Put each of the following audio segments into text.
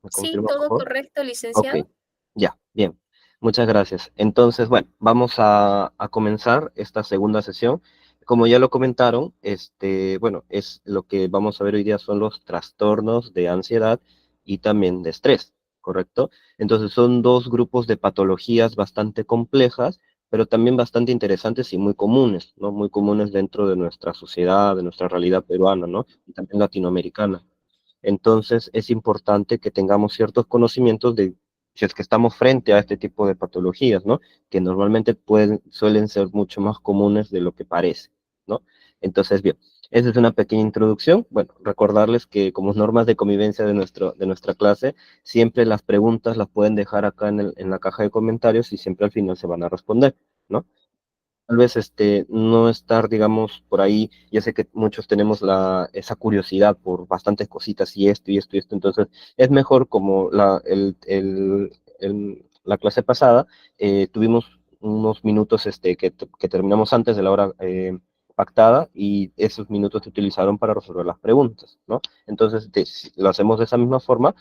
¿Me Sí, confirma, por todo favor? correcto, Ok, licenciado. ya, bien. Muchas gracias. Entonces, bueno, vamos a comenzar esta segunda sesión. Como ya lo comentaron, bueno, es lo que vamos a ver hoy día son los trastornos de ansiedad y también de estrés, ¿correcto? Entonces, son dos grupos de patologías bastante complejas, pero también bastante interesantes y muy comunes, ¿no? Muy comunes dentro de nuestra sociedad, de nuestra realidad peruana, ¿no? Y también latinoamericana. Entonces, es importante que tengamos ciertos conocimientos de si es que estamos frente a este tipo de patologías, ¿no? Que normalmente suelen ser mucho más comunes de lo que parece, ¿no? Entonces, bien, esa es una pequeña introducción. Bueno, recordarles que como normas de convivencia de nuestra clase, siempre las preguntas las pueden dejar acá en la caja de comentarios y siempre al final se van a responder, ¿no? Tal vez no estar, digamos, por ahí, ya sé que muchos tenemos esa curiosidad por bastantes cositas y esto y esto y esto, entonces es mejor como la clase pasada, tuvimos unos minutos que terminamos antes de la hora pactada y esos minutos se utilizaron para resolver las preguntas, ¿no? Entonces, si lo hacemos de esa misma forma,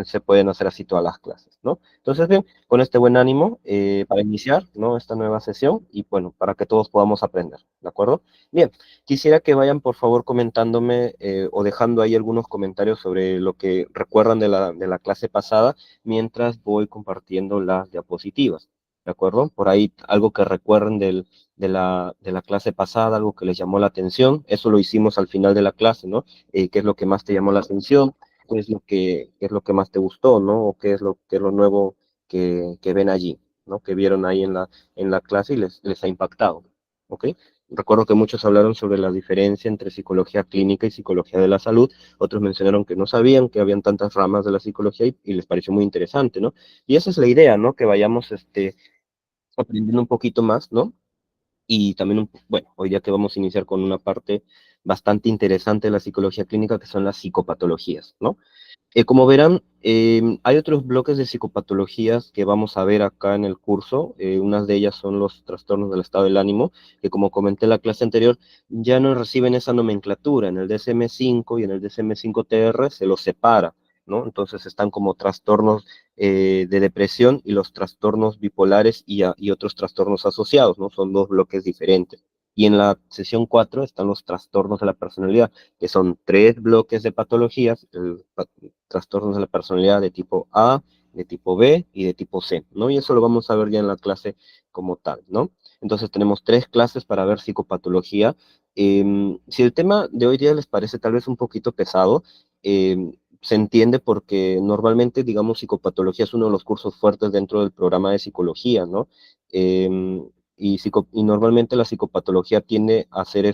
se pueden hacer así todas las clases, ¿no? Entonces, bien, con este buen ánimo para iniciar, ¿no? Esta nueva sesión y bueno, para que todos podamos aprender, ¿de acuerdo? Bien, quisiera que vayan por favor comentándome o dejando ahí algunos comentarios sobre lo que recuerdan de la clase pasada mientras voy compartiendo las diapositivas, ¿de acuerdo? Por ahí algo que recuerden de la clase pasada, algo que les llamó la atención, eso lo hicimos al final de la clase, ¿no? ¿Qué es lo que más te llamó la atención? ¿Qué es qué es lo que más te gustó, ¿no? O qué es lo nuevo que ven allí, ¿no? Que vieron ahí en la clase y les ha impactado, ¿ok? Recuerdo que muchos hablaron sobre la diferencia entre psicología clínica y psicología de la salud, otros mencionaron que no sabían que habían tantas ramas de la psicología y les pareció muy interesante, ¿no? Y esa es la idea, ¿no? Que vayamos aprendiendo un poquito más, ¿no? Y también, bueno, hoy día que vamos a iniciar con una parte bastante interesante de la psicología clínica, que son las psicopatologías, ¿no? Como verán, hay otros bloques de psicopatologías que vamos a ver acá en el curso. Unas de ellas son los trastornos del estado del ánimo, que como comenté en la clase anterior, ya no reciben esa nomenclatura. En el DSM-5 y en el DSM-5-TR se los separa, ¿no? Entonces están como trastornos de depresión y los trastornos bipolares y otros trastornos asociados, ¿no? Son dos bloques diferentes. Y en la sesión 4 están los trastornos de la personalidad, que son tres bloques de patologías, trastornos de la personalidad de tipo A, de tipo B y de tipo C, ¿no? Y eso lo vamos a ver ya en la clase como tal, ¿no? Entonces tenemos tres clases para ver psicopatología. Si el tema de hoy día les parece tal vez un poquito pesado, se entiende porque normalmente, digamos, psicopatología es uno de los cursos fuertes dentro del programa de psicología, ¿no? Y normalmente la psicopatología tiende a ser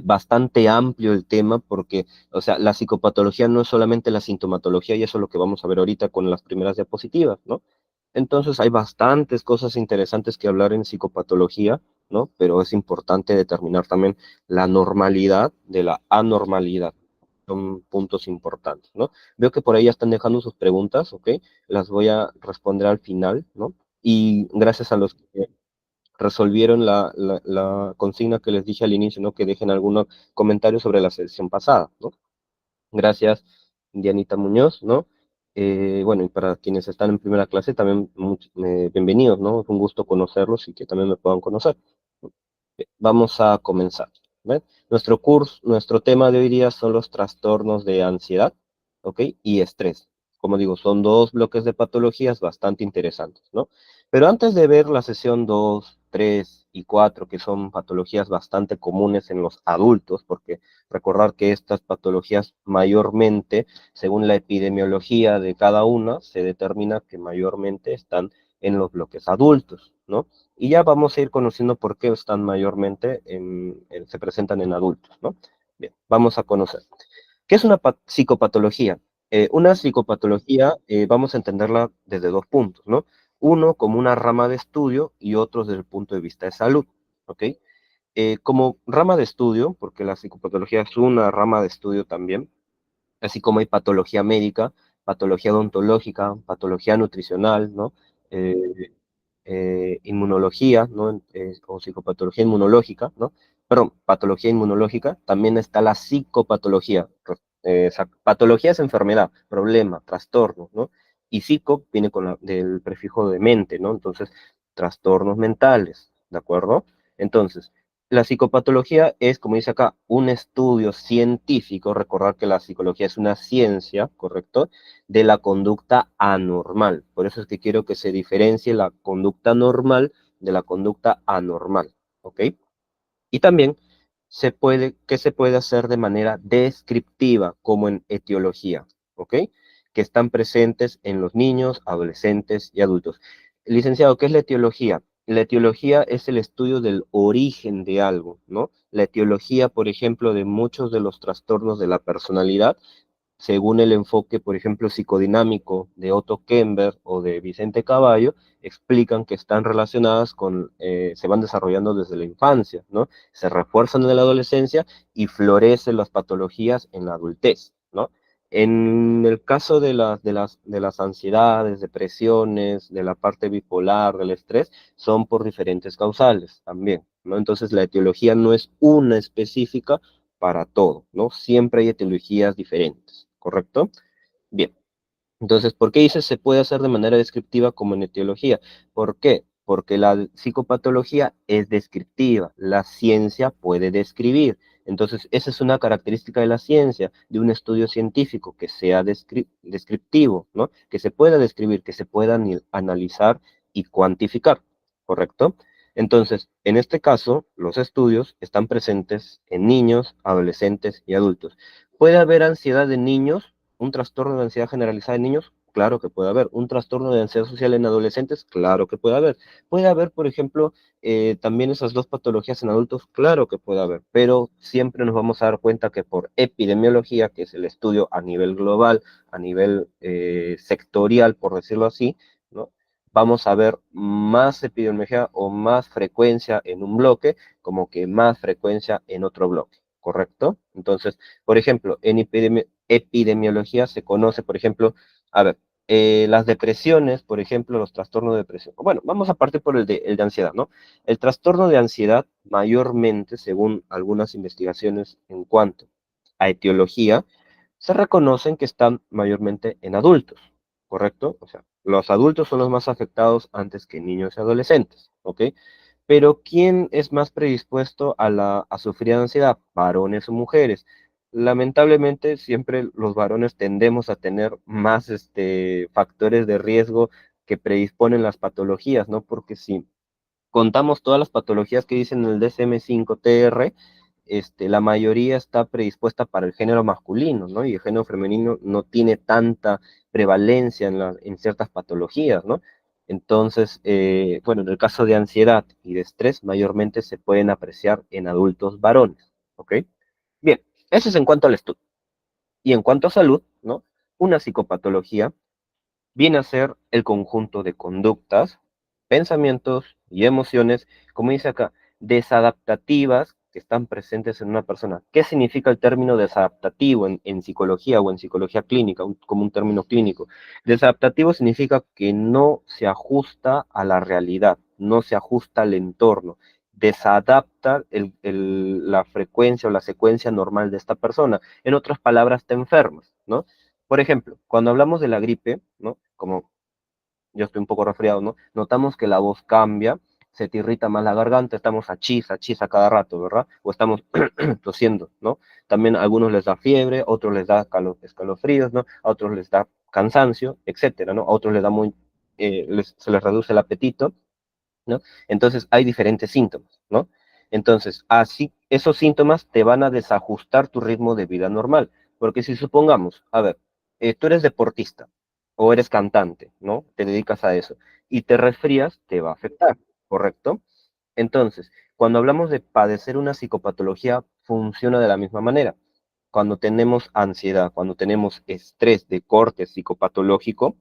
bastante amplio el tema porque, o sea, la psicopatología no es solamente la sintomatología y eso es lo que vamos a ver ahorita con las primeras diapositivas, ¿no? Entonces hay bastantes cosas interesantes que hablar en psicopatología, ¿no? Pero es importante determinar también la normalidad de la anormalidad. Son puntos importantes, ¿no? Veo que por ahí ya están dejando sus preguntas, ¿ok? Las voy a responder al final, ¿no? Y gracias a los que resolvieron la consigna que les dije al inicio, ¿no? Que dejen algunos comentarios sobre la sesión pasada, ¿no? Gracias, Dianita Muñoz, ¿no? Bueno, y para quienes están en primera clase, también bienvenidos, ¿no? Es un gusto conocerlos y que también me puedan conocer. Vamos a comenzar. ¿Ven? Nuestro tema de hoy día son los trastornos de ansiedad, ¿ok? Y estrés. Como digo, son dos bloques de patologías bastante interesantes, ¿no? Pero antes de ver la sesión 2, 3 y 4, que son patologías bastante comunes en los adultos, porque recordar que estas patologías mayormente, según la epidemiología de cada una, se determina que mayormente están en los bloques adultos, ¿no? Y ya vamos a ir conociendo por qué están mayormente se presentan en adultos, ¿no? Bien, vamos a conocer. ¿Qué es una psicopatología? Una psicopatología vamos a entenderla desde dos puntos, ¿no? Uno como una rama de estudio y otro desde el punto de vista de salud, ¿ok? Como rama de estudio, porque la psicopatología es una rama de estudio también, así como hay patología médica, patología odontológica, patología nutricional, ¿no? Eh, Inmunología, ¿no? O psicopatología inmunológica, ¿no? Perdón, patología inmunológica, también está la psicopatología. Patología es enfermedad, problema, trastorno, ¿no? Y psico viene del prefijo de mente, ¿no? Entonces, trastornos mentales, ¿de acuerdo? Entonces, la psicopatología es, como dice acá, un estudio científico, recordar que la psicología es una ciencia, ¿correcto? De la conducta anormal. Por eso es que quiero que se diferencie la conducta normal de la conducta anormal, ¿ok? Y también ¿qué se puede hacer de manera descriptiva, como en etiología? ¿Ok? Que están presentes en los niños, adolescentes y adultos. Licenciado, ¿qué es la etiología? La etiología es el estudio del origen de algo, ¿no? La etiología, por ejemplo, de muchos de los trastornos de la personalidad según el enfoque, por ejemplo, psicodinámico de Otto Kemper o de Vicente Caballo, explican que están relacionadas se van desarrollando desde la infancia, ¿no? Se refuerzan en la adolescencia y florecen las patologías en la adultez, ¿no? En el caso de las ansiedades, depresiones, de la parte bipolar, del estrés, son por diferentes causales también, ¿no? Entonces la etiología no es una específica para todo, ¿no? Siempre hay etiologías diferentes, ¿correcto? Bien, entonces, ¿por qué dice se puede hacer de manera descriptiva como en etiología? ¿Por qué? Porque la psicopatología es descriptiva, la ciencia puede describir. Entonces, esa es una característica de la ciencia, de un estudio científico, que sea descriptivo, ¿no? Que se pueda describir, que se pueda analizar y cuantificar, ¿correcto? Entonces, en este caso, los estudios están presentes en niños, adolescentes y adultos. ¿Puede haber ansiedad en niños? ¿Un trastorno de ansiedad generalizada en niños? Claro que puede haber. ¿Un trastorno de ansiedad social en adolescentes? Claro que puede haber. ¿Puede haber, por ejemplo, también esas dos patologías en adultos? Claro que puede haber, pero siempre nos vamos a dar cuenta que por epidemiología, que es el estudio a nivel global, a nivel sectorial, por decirlo así, ¿no? Vamos a ver más epidemiología o más frecuencia en un bloque, como que más frecuencia en otro bloque, ¿correcto? Entonces, por ejemplo, en epidemiología se conoce, por ejemplo, a ver, las depresiones, por ejemplo, los trastornos de depresión. Bueno, vamos a partir por el de ansiedad, ¿no? El trastorno de ansiedad, mayormente, según algunas investigaciones en cuanto a etiología, se reconocen que están mayormente en adultos, ¿correcto? O sea, los adultos son los más afectados antes que niños y adolescentes, ¿ok? Pero ¿quién es más predispuesto a sufrir ansiedad? ¿Varones o mujeres? Lamentablemente, siempre los varones tendemos a tener más factores de riesgo que predisponen las patologías, ¿no? Porque si contamos todas las patologías que dicen en el DSM-5-TR, la mayoría está predispuesta para el género masculino, ¿no? Y el género femenino no tiene tanta prevalencia en ciertas patologías, ¿no? Entonces, bueno, en el caso de ansiedad y de estrés, mayormente se pueden apreciar en adultos varones, ¿ok? Bien, eso es en cuanto al estudio. Y en cuanto a salud, ¿no? Una psicopatología viene a ser el conjunto de conductas, pensamientos y emociones, como dice acá, desadaptativas que están presentes en una persona. ¿Qué significa el término desadaptativo en psicología o en psicología clínica, como un término clínico? Desadaptativo significa que no se ajusta a la realidad, no se ajusta al entorno, desadapta la frecuencia o la secuencia normal de esta persona. En otras palabras, te enfermas, ¿no? Por ejemplo, cuando hablamos de la gripe, ¿no? Como yo estoy un poco resfriado, ¿no? Notamos que la voz cambia, se te irrita más la garganta, estamos a cada rato, ¿verdad? O estamos tosiendo, ¿no? También a algunos les da fiebre, a otros les da escalofríos, ¿no? A otros les da cansancio, etcétera, ¿no? A otros les da se les reduce el apetito, ¿no? Entonces hay diferentes síntomas, ¿no? Entonces, así, esos síntomas te van a desajustar tu ritmo de vida normal, porque si supongamos, a ver, tú eres deportista o eres cantante, ¿no? Te dedicas a eso y te resfrías, te va a afectar, ¿correcto? Entonces, cuando hablamos de padecer una psicopatología, funciona de la misma manera. Cuando tenemos ansiedad, cuando tenemos estrés de corte psicopatológico,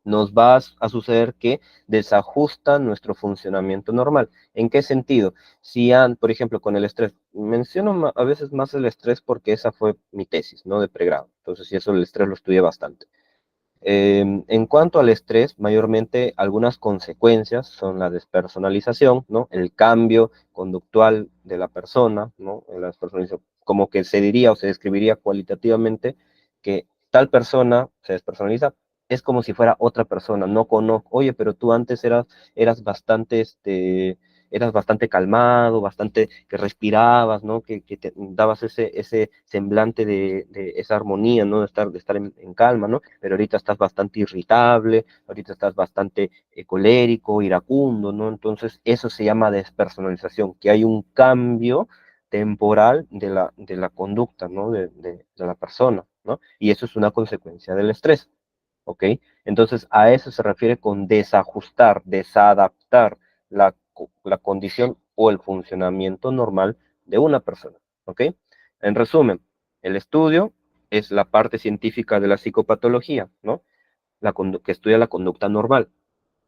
nos va a suceder que desajusta nuestro funcionamiento normal. ¿En qué sentido? Si, por ejemplo, con el estrés, menciono a veces más el estrés porque esa fue mi tesis, ¿no? De pregrado. Entonces, y eso el estrés lo estudié bastante. En cuanto al estrés, mayormente algunas consecuencias son la despersonalización, ¿no? El cambio conductual de la persona, ¿no? La como que se diría o se describiría cualitativamente que tal persona se despersonaliza, es como si fuera otra persona, no conozco, oye, pero tú antes eras bastante, eras bastante calmado, bastante que respirabas, ¿no? Que te dabas ese semblante de esa armonía, ¿no? De estar en calma, ¿no? Pero ahorita estás bastante irritable, ahorita estás bastante colérico, iracundo, ¿no? Entonces, eso se llama despersonalización, que hay un cambio temporal de la conducta, ¿no? De la persona, ¿no? Y eso es una consecuencia del estrés, ¿ok? Entonces, a eso se refiere con desajustar, desadaptar la condición o el funcionamiento normal de una persona, ¿ok? En resumen, el estudio es la parte científica de la psicopatología, ¿no? Que estudia la conducta normal.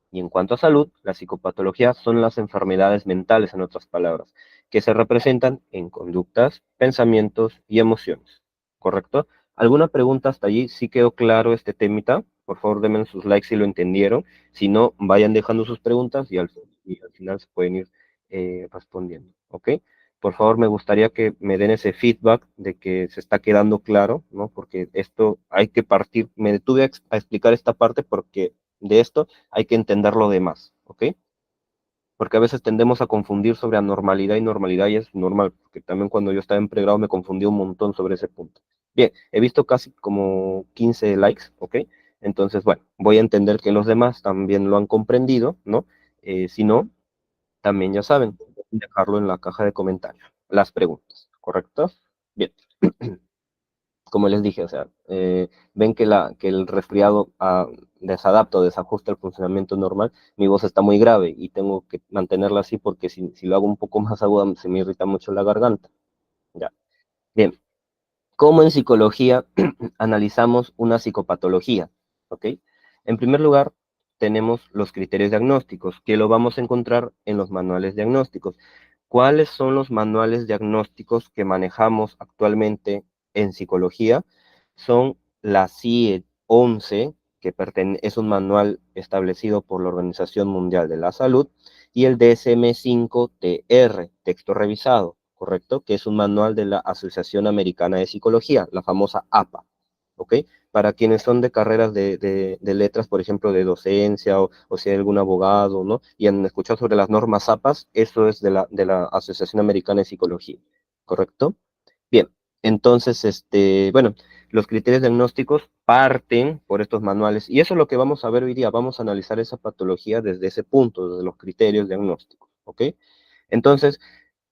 Y en cuanto a salud, la psicopatología son las enfermedades mentales, en otras palabras, que se representan en conductas, pensamientos y emociones. ¿Correcto? ¿Alguna pregunta hasta allí? ¿Sí quedó claro este temita? Por favor, denme sus likes si lo entendieron. Si no, vayan dejando sus preguntas y al final se pueden ir respondiendo. ¿Ok? Por favor, me gustaría que me den ese feedback de que se está quedando claro, ¿no? Porque esto hay que partir. Me detuve a explicar esta parte porque de esto hay que entender lo demás, ¿ok? Porque a veces tendemos a confundir sobre anormalidad y normalidad y es normal, porque también cuando yo estaba en pregrado me confundí un montón sobre ese punto. Bien, he visto casi como 15 likes, ¿ok? Entonces, bueno, voy a entender que los demás también lo han comprendido, ¿no? Si no, también ya saben, dejarlo en la caja de comentarios, las preguntas, ¿correcto? Bien. Como les dije, o sea, ven que el resfriado desadapta o desajusta el funcionamiento normal, mi voz está muy grave y tengo que mantenerla así porque si lo hago un poco más aguda se me irrita mucho la garganta. Ya. Bien, ¿cómo en psicología analizamos una psicopatología? ¿Ok? En primer lugar, tenemos los criterios diagnósticos, que lo vamos a encontrar en los manuales diagnósticos. ¿Cuáles son los manuales diagnósticos que manejamos actualmente en psicología? Son la CIE 11, que es un manual establecido por la Organización Mundial de la Salud, y el DSM-5-TR, texto revisado, ¿correcto? Que es un manual de la Asociación Americana de Psicología, la famosa APA, ¿ok? Para quienes son de carreras de letras, por ejemplo, de docencia o si hay algún abogado, ¿no? Y han escuchado sobre las normas APAS, eso es de la Asociación Americana de Psicología, ¿correcto? Bien, entonces, bueno, los criterios diagnósticos parten por estos manuales y eso es lo que vamos a ver hoy día. Vamos a analizar esa patología desde ese punto, desde los criterios diagnósticos, ¿ok? Entonces,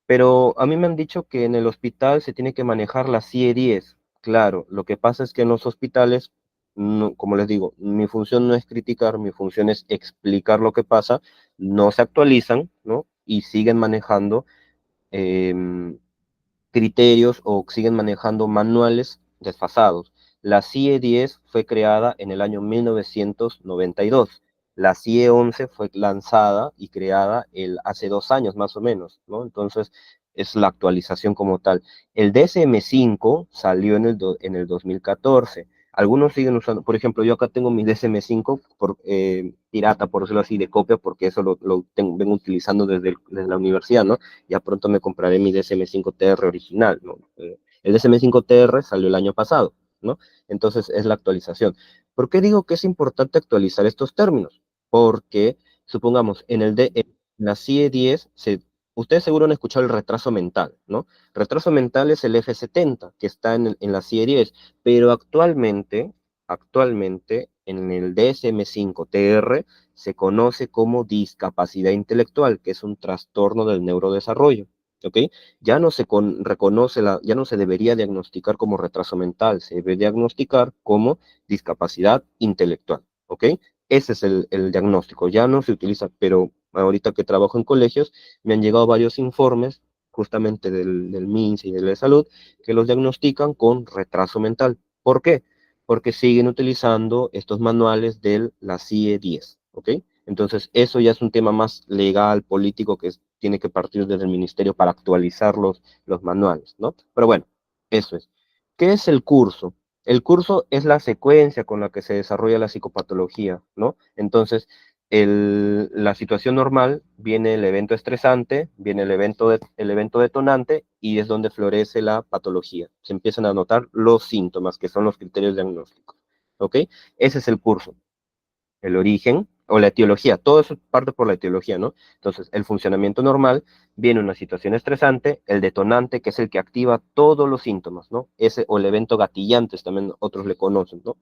pero a mí me han dicho que en el hospital se tiene que manejar la CIE 10. Claro, lo que pasa es que en los hospitales, como les digo, mi función no es criticar, mi función es explicar lo que pasa, no se actualizan, ¿no? Y siguen manejando em, criterios o siguen manejando manuales desfasados. La CIE 10 fue creada en el año 1992. La CIE 11 fue lanzada y creada hace 2 años más o menos, ¿no? Entonces es la actualización como tal. El DSM-5 salió en el 2014. Algunos siguen usando, por ejemplo, yo acá tengo mi DSM-5 pirata, por decirlo así, de copia, porque eso vengo utilizando desde la universidad, ¿no? Ya pronto me compraré mi DSM-5TR original, ¿no? El DSM-5TR salió el año pasado, ¿no? Entonces es la actualización. ¿Por qué digo que es importante actualizar estos términos? Porque, supongamos, en la CIE 10, ustedes seguro han escuchado el retraso mental, ¿no? Retraso mental es el F70, que está en la CIE 10, pero actualmente, en el DSM-5TR se conoce como discapacidad intelectual, que es un trastorno del neurodesarrollo, ¿ok? Ya no se reconoce, ya no se debería diagnosticar como retraso mental, se debe diagnosticar como discapacidad intelectual, ¿ok? Ese es el diagnóstico, ya no se utiliza, pero ahorita que trabajo en colegios, me han llegado varios informes justamente del MINSA y de la salud que los diagnostican con retraso mental. ¿Por qué? Porque siguen utilizando estos manuales de la CIE 10, ¿ok? Entonces, eso ya es un tema más legal, político, que tiene que partir desde el ministerio para actualizar los manuales, ¿no? Pero bueno, eso es. ¿Qué es el curso? El curso es la secuencia con la que se desarrolla la psicopatología, ¿no? Entonces, la situación normal, viene el evento estresante, viene el evento detonante y es donde florece la patología. Se empiezan a notar los síntomas, que son los criterios diagnósticos. ¿Ok? Ese es el curso. El origen o la etiología, todo eso parte por la etiología, ¿no? Entonces, el funcionamiento normal, viene una situación estresante, el detonante, que es el que activa todos los síntomas, ¿no? Ese, o el evento gatillante, también otros le conocen, ¿no?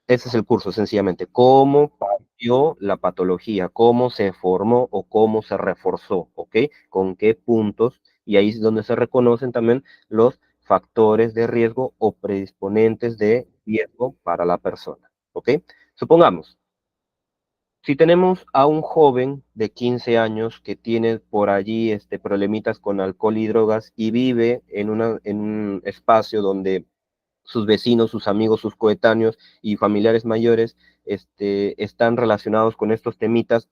Ese es el curso, sencillamente. ¿Cómo partió la patología? ¿Cómo se formó o cómo se reforzó? ¿Ok? ¿Con qué puntos? Y ahí es donde se reconocen también los factores de riesgo o predisponentes de riesgo para la persona. ¿Ok? Supongamos, si tenemos a un joven de 15 años que tiene por allí problemitas con alcohol y drogas y vive en un espacio donde sus vecinos, sus amigos, sus coetáneos y familiares mayores están relacionados con estos temitas,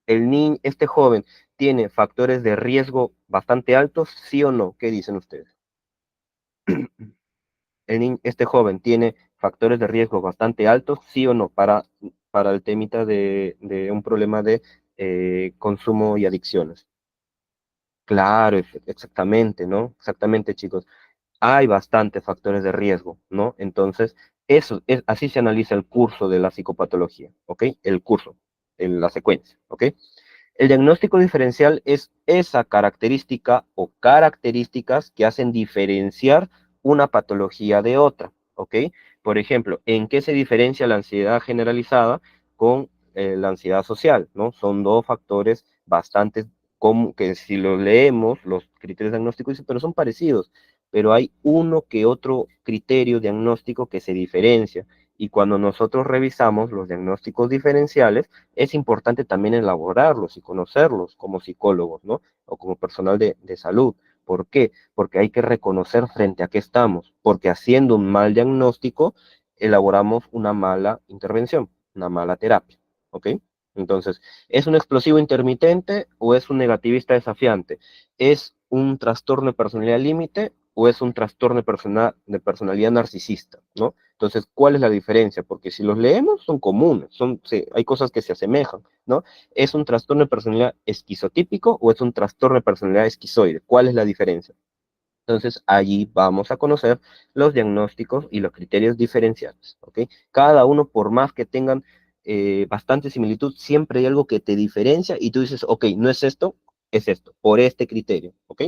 este joven tiene factores de riesgo bastante altos, ¿sí o no? ¿Qué dicen ustedes? Este joven tiene factores de riesgo bastante altos, ¿sí o no? Para el temita de un problema de consumo y adicciones. Claro, exactamente, ¿no? Exactamente, chicos. Hay bastantes factores de riesgo, ¿no? Entonces, así se analiza el curso de la psicopatología, ¿ok? El curso, en la secuencia, ¿ok? El diagnóstico diferencial es esa característica o características que hacen diferenciar una patología de otra, ¿ok? Por ejemplo, ¿en qué se diferencia la ansiedad generalizada con la ansiedad social, ¿no? Son dos factores bastante que si lo leemos, los criterios diagnósticos, pero son parecidos, pero hay uno que otro criterio diagnóstico que se diferencia. Y cuando nosotros revisamos los diagnósticos diferenciales, es importante también elaborarlos y conocerlos como psicólogos, ¿no? O como personal de salud. ¿Por qué? Porque hay que reconocer frente a qué estamos, porque haciendo un mal diagnóstico, elaboramos una mala intervención, una mala terapia, ¿ok? Entonces, ¿es un explosivo intermitente o es un negativista desafiante? ¿Es un trastorno de personalidad límite o es un trastorno de personalidad narcisista, ¿no? Entonces, ¿cuál es la diferencia? Porque si los leemos, son comunes, sí, hay cosas que se asemejan, ¿no? ¿Es un trastorno de personalidad esquizotípico o es un trastorno de personalidad esquizoide? ¿Cuál es la diferencia? Entonces, allí vamos a conocer los diagnósticos y los criterios diferenciales, ¿ok? Cada uno, por más que tengan bastante similitud, siempre hay algo que te diferencia y tú dices, ok, no es esto, por este criterio, ¿ok?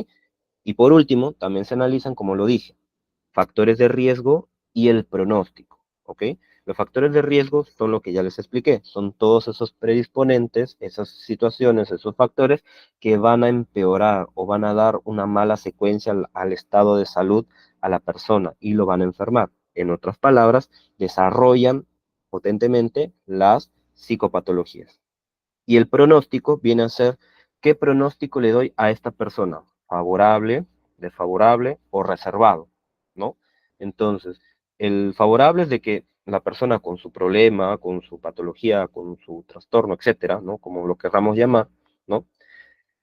Y por último, también se analizan, como lo dije, factores de riesgo y el pronóstico, ¿ok? Los factores de riesgo son lo que ya les expliqué, son todos esos predisponentes, esas situaciones, esos factores que van a empeorar o van a dar una mala secuencia al estado de salud a la persona y lo van a enfermar. En otras palabras, desarrollan potentemente las psicopatologías. Y el pronóstico viene a ser, ¿qué pronóstico le doy a esta persona? ¿Favorable, desfavorable o reservado? ¿No? Entonces, el favorable es de que la persona con su problema, con su patología, con su trastorno, etcétera, ¿no? Como lo querramos llamar, ¿no?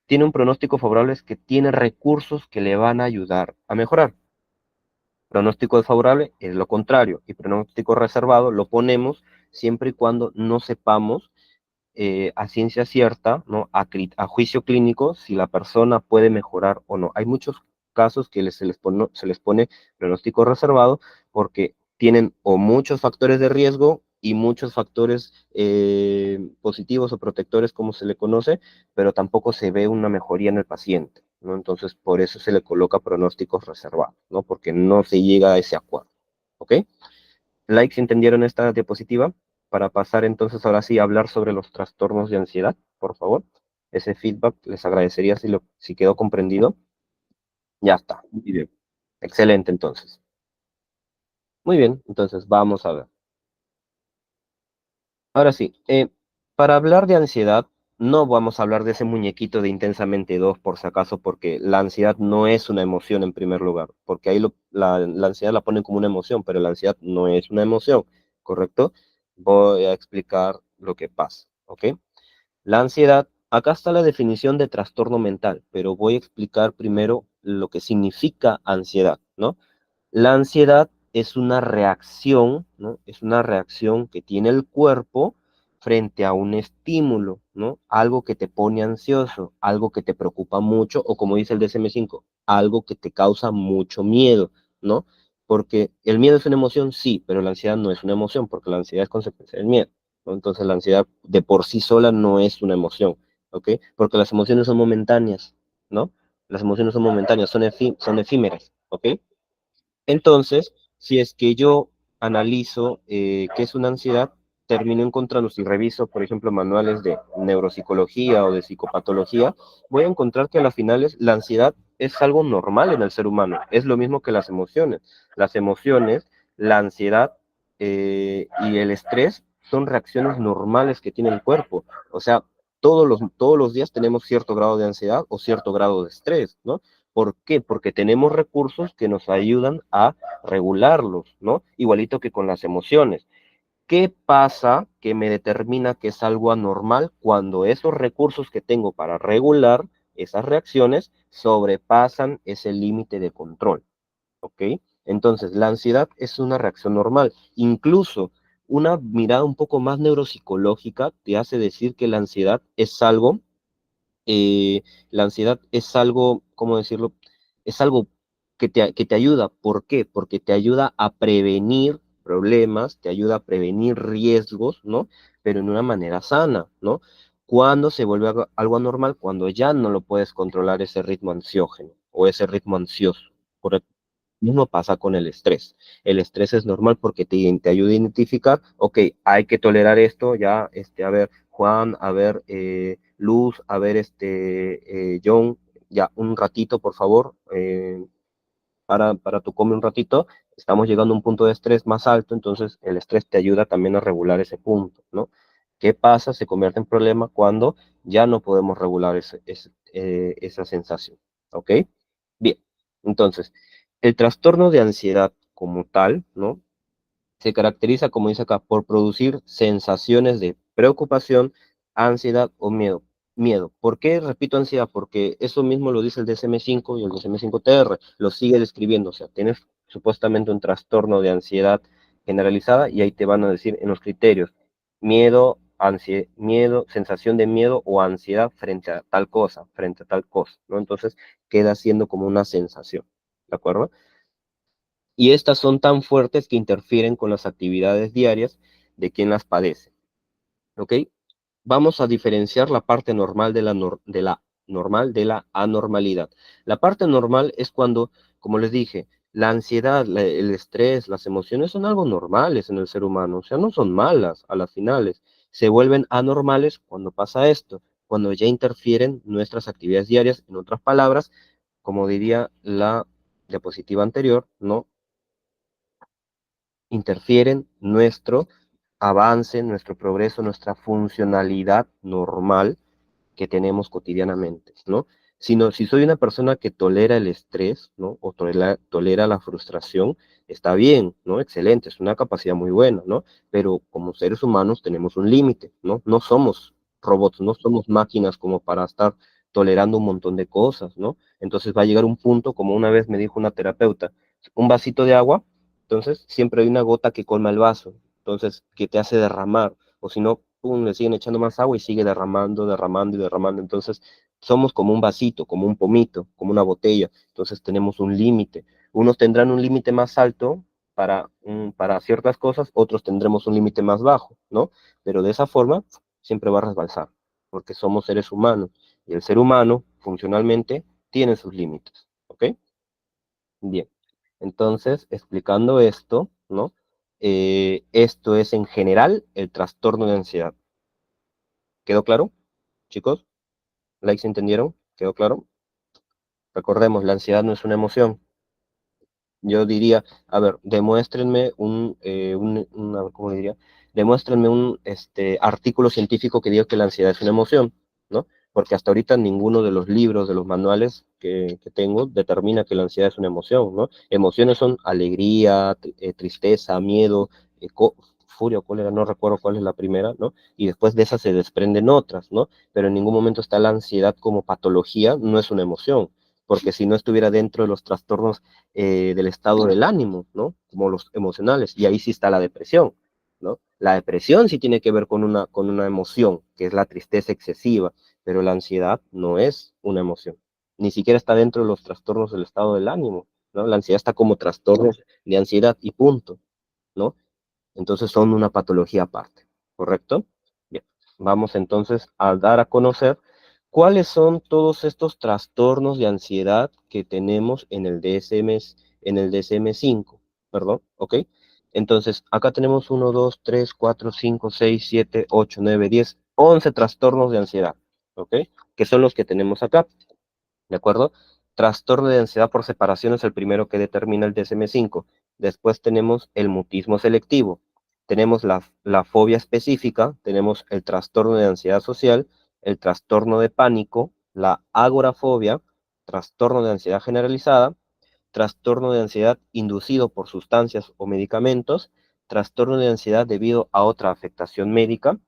Tiene un pronóstico favorable es que tiene recursos que le van a ayudar a mejorar. Pronóstico desfavorable es lo contrario y pronóstico reservado lo ponemos siempre y cuando no sepamos a ciencia cierta, ¿no? A juicio clínico, si la persona puede mejorar o no. Hay muchos casos que se les pone pronóstico reservado porque tienen o muchos factores de riesgo y muchos factores positivos o protectores, como se le conoce, pero tampoco se ve una mejoría en el paciente, ¿no? Entonces, por eso se le coloca pronósticos reservados, ¿no? Porque no se llega a ese acuerdo, ¿ok? Likes entendieron esta diapositiva para pasar entonces ahora sí a hablar sobre los trastornos de ansiedad, por favor. Ese feedback les agradecería si quedó comprendido. Ya está. Muy bien. Excelente, entonces. Muy bien, entonces vamos a ver. Ahora sí, para hablar de ansiedad, no vamos a hablar de ese muñequito de Intensamente 2, por si acaso, porque la ansiedad no es una emoción en primer lugar, porque ahí la ansiedad la ponen como una emoción, pero la ansiedad no es una emoción, ¿correcto? Voy a explicar lo que pasa, ¿ok? La ansiedad, acá está la definición de trastorno mental, pero voy a explicar primero lo que significa ansiedad, ¿no? La ansiedad es una reacción, ¿no? Es una reacción que tiene el cuerpo frente a un estímulo, ¿no? Algo que te pone ansioso, algo que te preocupa mucho, o como dice el DSM-5, algo que te causa mucho miedo, ¿no? Porque el miedo es una emoción, sí, pero la ansiedad no es una emoción, porque la ansiedad es consecuencia del miedo, ¿no? Entonces la ansiedad de por sí sola no es una emoción, ¿ok? Porque las emociones son momentáneas, ¿no? Las emociones son momentáneas, son efímeras, ¿ok? Entonces, si es que yo analizo qué es una ansiedad, termino encontrando, si reviso, por ejemplo, manuales de neuropsicología o de psicopatología, voy a encontrar que a las finales la ansiedad es algo normal en el ser humano. Es lo mismo que las emociones. Las emociones, la ansiedad y el estrés son reacciones normales que tiene el cuerpo. O sea, todos los días tenemos cierto grado de ansiedad o cierto grado de estrés, ¿no? ¿Por qué? Porque tenemos recursos que nos ayudan a regularlos, ¿no? Igualito que con las emociones. ¿Qué pasa que me determina que es algo anormal cuando esos recursos que tengo para regular esas reacciones sobrepasan ese límite de control? ¿Ok? Entonces, la ansiedad es una reacción normal. Incluso una mirada un poco más neuropsicológica te hace decir que la ansiedad es algo, ¿cómo decirlo? Es algo que te ayuda. ¿Por qué? Porque te ayuda a prevenir problemas, te ayuda a prevenir riesgos, ¿no? Pero en una manera sana, ¿no? Cuando se vuelve algo anormal, cuando ya no lo puedes controlar ese ritmo ansiógeno o ese ritmo ansioso. Por mismo pasa con el estrés. El estrés es normal porque te ayuda a identificar, ok, hay que tolerar esto, ya, a ver, Juan, a ver, Luz, a ver, John, ya, un ratito, por favor, para tu come un ratito, estamos llegando a un punto de estrés más alto, entonces el estrés te ayuda también a regular ese punto, ¿no? ¿Qué pasa? Se convierte en problema cuando ya no podemos regular esa sensación, ¿ok? Bien, entonces, el trastorno de ansiedad como tal, ¿no? Se caracteriza, como dice acá, por producir sensaciones de preocupación, ansiedad o miedo. Miedo. ¿Por qué repito ansiedad? Porque eso mismo lo dice el DSM-5 y el DSM-5-TR, lo sigue describiendo. O sea, tienes supuestamente un trastorno de ansiedad generalizada y ahí te van a decir en los criterios, miedo, sensación de miedo o ansiedad frente a tal cosa, frente a tal cosa, ¿no? Entonces queda siendo como una sensación, ¿de acuerdo? Y estas son tan fuertes que interfieren con las actividades diarias de quien las padece. ¿Ok? Vamos a diferenciar la parte normal de la anormalidad. La parte normal es cuando, como les dije, la ansiedad, el estrés, las emociones son algo normales en el ser humano, o sea, no son malas a las finales. Se vuelven anormales cuando pasa esto, cuando ya interfieren nuestras actividades diarias, en otras palabras, como diría la diapositiva anterior, ¿no? Interfieren nuestro avance, nuestro progreso, nuestra funcionalidad normal que tenemos cotidianamente, ¿no? Si soy una persona que tolera el estrés, ¿no? O tolera la frustración, está bien, ¿no? Excelente, es una capacidad muy buena, ¿no? Pero como seres humanos tenemos un límite, ¿no? No somos robots, no somos máquinas como para estar tolerando un montón de cosas, ¿no? Entonces va a llegar un punto, como una vez me dijo una terapeuta, un vasito de agua, entonces siempre hay una gota que colma el vaso, entonces que te hace derramar, o si no, pum, le siguen echando más agua y sigue derramando, derramando y derramando. Entonces, somos como un vasito, como un pomito, como una botella. Entonces, tenemos un límite. Unos tendrán un límite más alto para ciertas cosas, otros tendremos un límite más bajo, ¿no? Pero de esa forma, siempre va a resbalsar, porque somos seres humanos. Y el ser humano, funcionalmente, tiene sus límites, ¿ok? Bien. Entonces, explicando esto, ¿no? Esto es en general el trastorno de ansiedad. ¿Quedó claro, chicos? ¿Likes entendieron? ¿Quedó claro? Recordemos, la ansiedad no es una emoción. Yo diría, a ver, demuéstrenme ¿cómo diría? Demuéstrenme un artículo científico que diga que la ansiedad es una emoción, ¿no? Porque hasta ahorita ninguno de los libros, de los manuales que tengo, determina que la ansiedad es una emoción, ¿no? Emociones son alegría, tristeza, miedo, furia o cólera, no recuerdo cuál es la primera, ¿no? Y después de esas se desprenden otras, ¿no? Pero en ningún momento está la ansiedad como patología, no es una emoción, porque si no estuviera dentro de los trastornos del estado del ánimo, ¿no? Como los emocionales, y ahí sí está la depresión, ¿no? La depresión sí tiene que ver con una emoción, que es la tristeza excesiva, pero la ansiedad no es una emoción. Ni siquiera está dentro de los trastornos del estado del ánimo, ¿no? La ansiedad está como trastornos de ansiedad y punto, ¿no? Entonces son una patología aparte, ¿correcto? Bien, vamos entonces a dar a conocer cuáles son todos estos trastornos de ansiedad que tenemos en el DSM-5, perdón, ¿ok? Entonces, acá tenemos 11 trastornos de ansiedad, ¿ok? Que son los que tenemos acá. ¿De acuerdo? Trastorno de ansiedad por separación es el primero que determina el DSM-5. Después tenemos el mutismo selectivo. Tenemos la fobia específica, tenemos el trastorno de ansiedad social, el trastorno de pánico, la agorafobia, trastorno de ansiedad generalizada, trastorno de ansiedad inducido por sustancias o medicamentos, trastorno de ansiedad debido a otra afectación médica,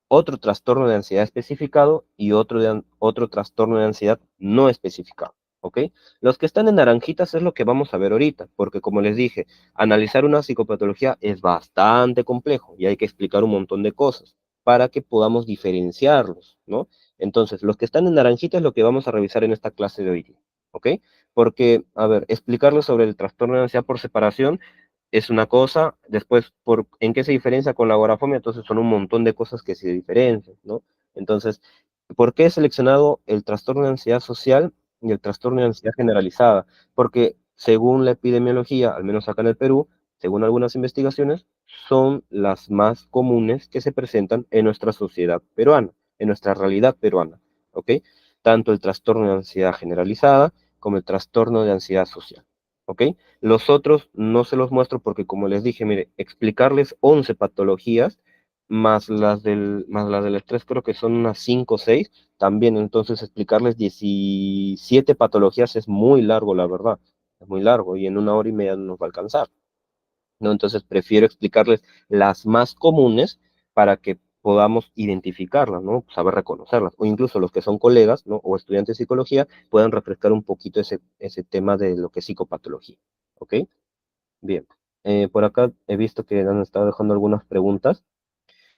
otro trastorno de ansiedad especificado y otro trastorno de ansiedad no especificado, ¿ok? Los que están en naranjitas es lo que vamos a ver ahorita, porque como les dije, analizar una psicopatología es bastante complejo y hay que explicar un montón de cosas para que podamos diferenciarlos, ¿no? Entonces, los que están en naranjita es lo que vamos a revisar en esta clase de hoy día, ¿ok? Porque, a ver, explicarles sobre el trastorno de ansiedad por separación es una cosa, después, ¿en qué se diferencia con la agorafobia? Entonces son un montón de cosas que se diferencian, ¿no? Entonces, ¿por qué he seleccionado el trastorno de ansiedad social y el trastorno de ansiedad generalizada? Porque según la epidemiología, al menos acá en el Perú, según algunas investigaciones, son las más comunes que se presentan en nuestra sociedad peruana, en nuestra realidad peruana, ¿ok? Tanto el trastorno de ansiedad generalizada como el trastorno de ansiedad social, ¿ok? Los otros no se los muestro porque, como les dije, mire, explicarles 11 patologías, más las del estrés, creo que son unas 5 o 6, también entonces explicarles 17 patologías es muy largo, la verdad, es muy largo y en una hora y media no nos va a alcanzar, ¿no? Entonces prefiero explicarles las más comunes para que podamos identificarlas, ¿no? Saber reconocerlas, o incluso los que son colegas, ¿no? O estudiantes de psicología puedan refrescar un poquito ese tema de lo que es psicopatología, ¿ok? Bien, por acá he visto que han estado dejando algunas preguntas.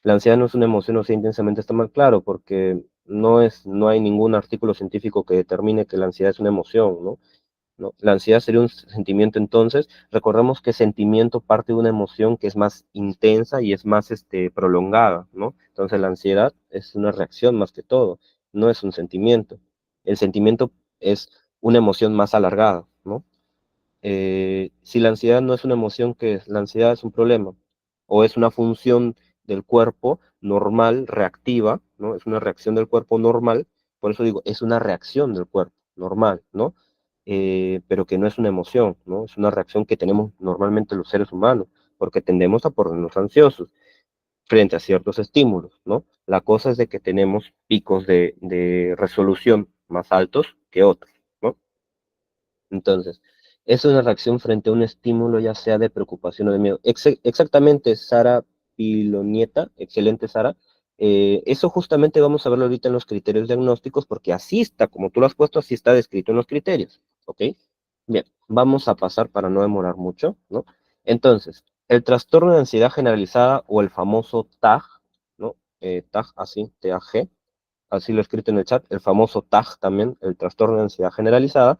La ansiedad no es una emoción, o sea, intensamente está mal claro, porque no hay ningún artículo científico que determine que la ansiedad es una emoción, ¿no? ¿No? La ansiedad sería un sentimiento entonces. Recordemos que sentimiento parte de una emoción que es más intensa y es más prolongada, ¿no? Entonces la ansiedad es una reacción más que todo, no es un sentimiento. El sentimiento es una emoción más alargada, ¿no? Si la ansiedad no es una emoción, ¿qué es? La ansiedad es un problema o es una función del cuerpo normal, reactiva, ¿no? Es una reacción del cuerpo normal, por eso digo, es una reacción del cuerpo normal, ¿no? Pero que no es una emoción, ¿no? Es una reacción que tenemos normalmente los seres humanos, porque tendemos a ponernos ansiosos frente a ciertos estímulos, ¿no? La cosa es de que tenemos picos de resolución más altos que otros, ¿no? Entonces, es una reacción frente a un estímulo, ya sea de preocupación o de miedo. Exactamente, Sara Pilonieta, excelente Sara. Eso justamente vamos a verlo ahorita en los criterios diagnósticos, porque así está, como tú lo has puesto, así está descrito en los criterios, ¿ok? Bien, vamos a pasar para no demorar mucho, ¿no? Entonces, el trastorno de ansiedad generalizada o el famoso TAG, ¿no? TAG, así, TAG, así lo he escrito en el chat, el famoso TAG también, el trastorno de ansiedad generalizada,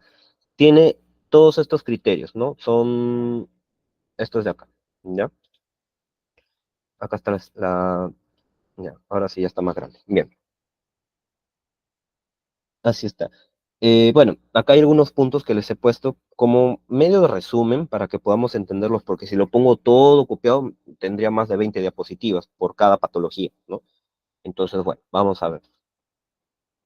tiene todos estos criterios, ¿no? Son estos de acá, ¿ya? Acá está ya, ahora sí ya está más grande. Bien, así está. Bueno, acá hay algunos puntos que les he puesto como medio de resumen para que podamos entenderlos, porque si lo pongo todo copiado, tendría más de 20 diapositivas por cada patología, ¿no? Entonces, bueno, vamos a ver.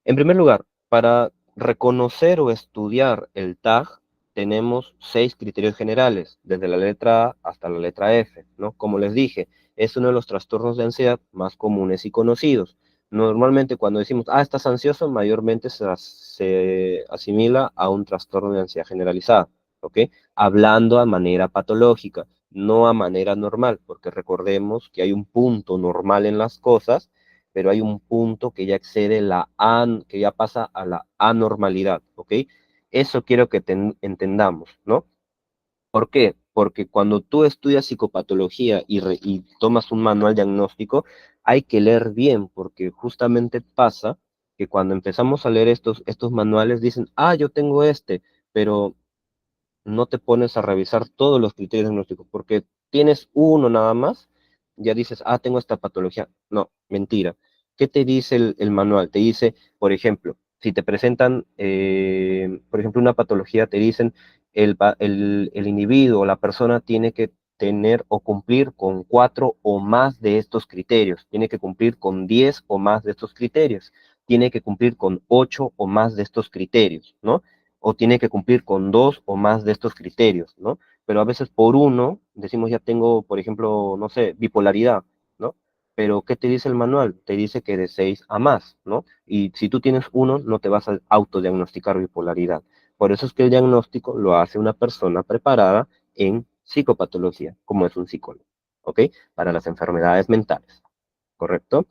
En primer lugar, para reconocer o estudiar el TAG, tenemos 6 criterios generales, desde la letra A hasta la letra F, ¿no? Como les dije, es uno de los trastornos de ansiedad más comunes y conocidos. Normalmente cuando decimos, estás ansioso, mayormente se asimila a un trastorno de ansiedad generalizada, ¿ok? Hablando a manera patológica, no a manera normal, porque recordemos que hay un punto normal en las cosas, pero hay un punto que ya excede que ya pasa a la anormalidad, ¿ok? Eso quiero que entendamos, ¿no? ¿Por qué? porque cuando tú estudias psicopatología y tomas un manual diagnóstico, hay que leer bien, porque justamente pasa que cuando empezamos a leer estos manuales dicen, ah, yo tengo pero no te pones a revisar todos los criterios diagnósticos, porque tienes uno nada más, ya dices, ah, tengo esta patología. No, mentira. ¿Qué te dice el manual? Te dice, por ejemplo, si te presentan, por ejemplo, una patología, te dicen, el individuo o la persona tiene que tener o cumplir con 4 o más de estos criterios, tiene que cumplir con 10 o más de estos criterios, tiene que cumplir con 8 o más de estos criterios, ¿no? O tiene que cumplir con 2 o más de estos criterios, ¿no? Pero a veces por uno, decimos ya tengo, por ejemplo, no sé, bipolaridad, ¿no? Pero ¿qué te dice el manual? Te dice que de 6 a más, ¿no? Y si tú tienes uno, no te vas a autodiagnosticar bipolaridad. Por eso es que el diagnóstico lo hace una persona preparada en psicopatología, como es un psicólogo, ¿ok? Para las enfermedades mentales, ¿correcto?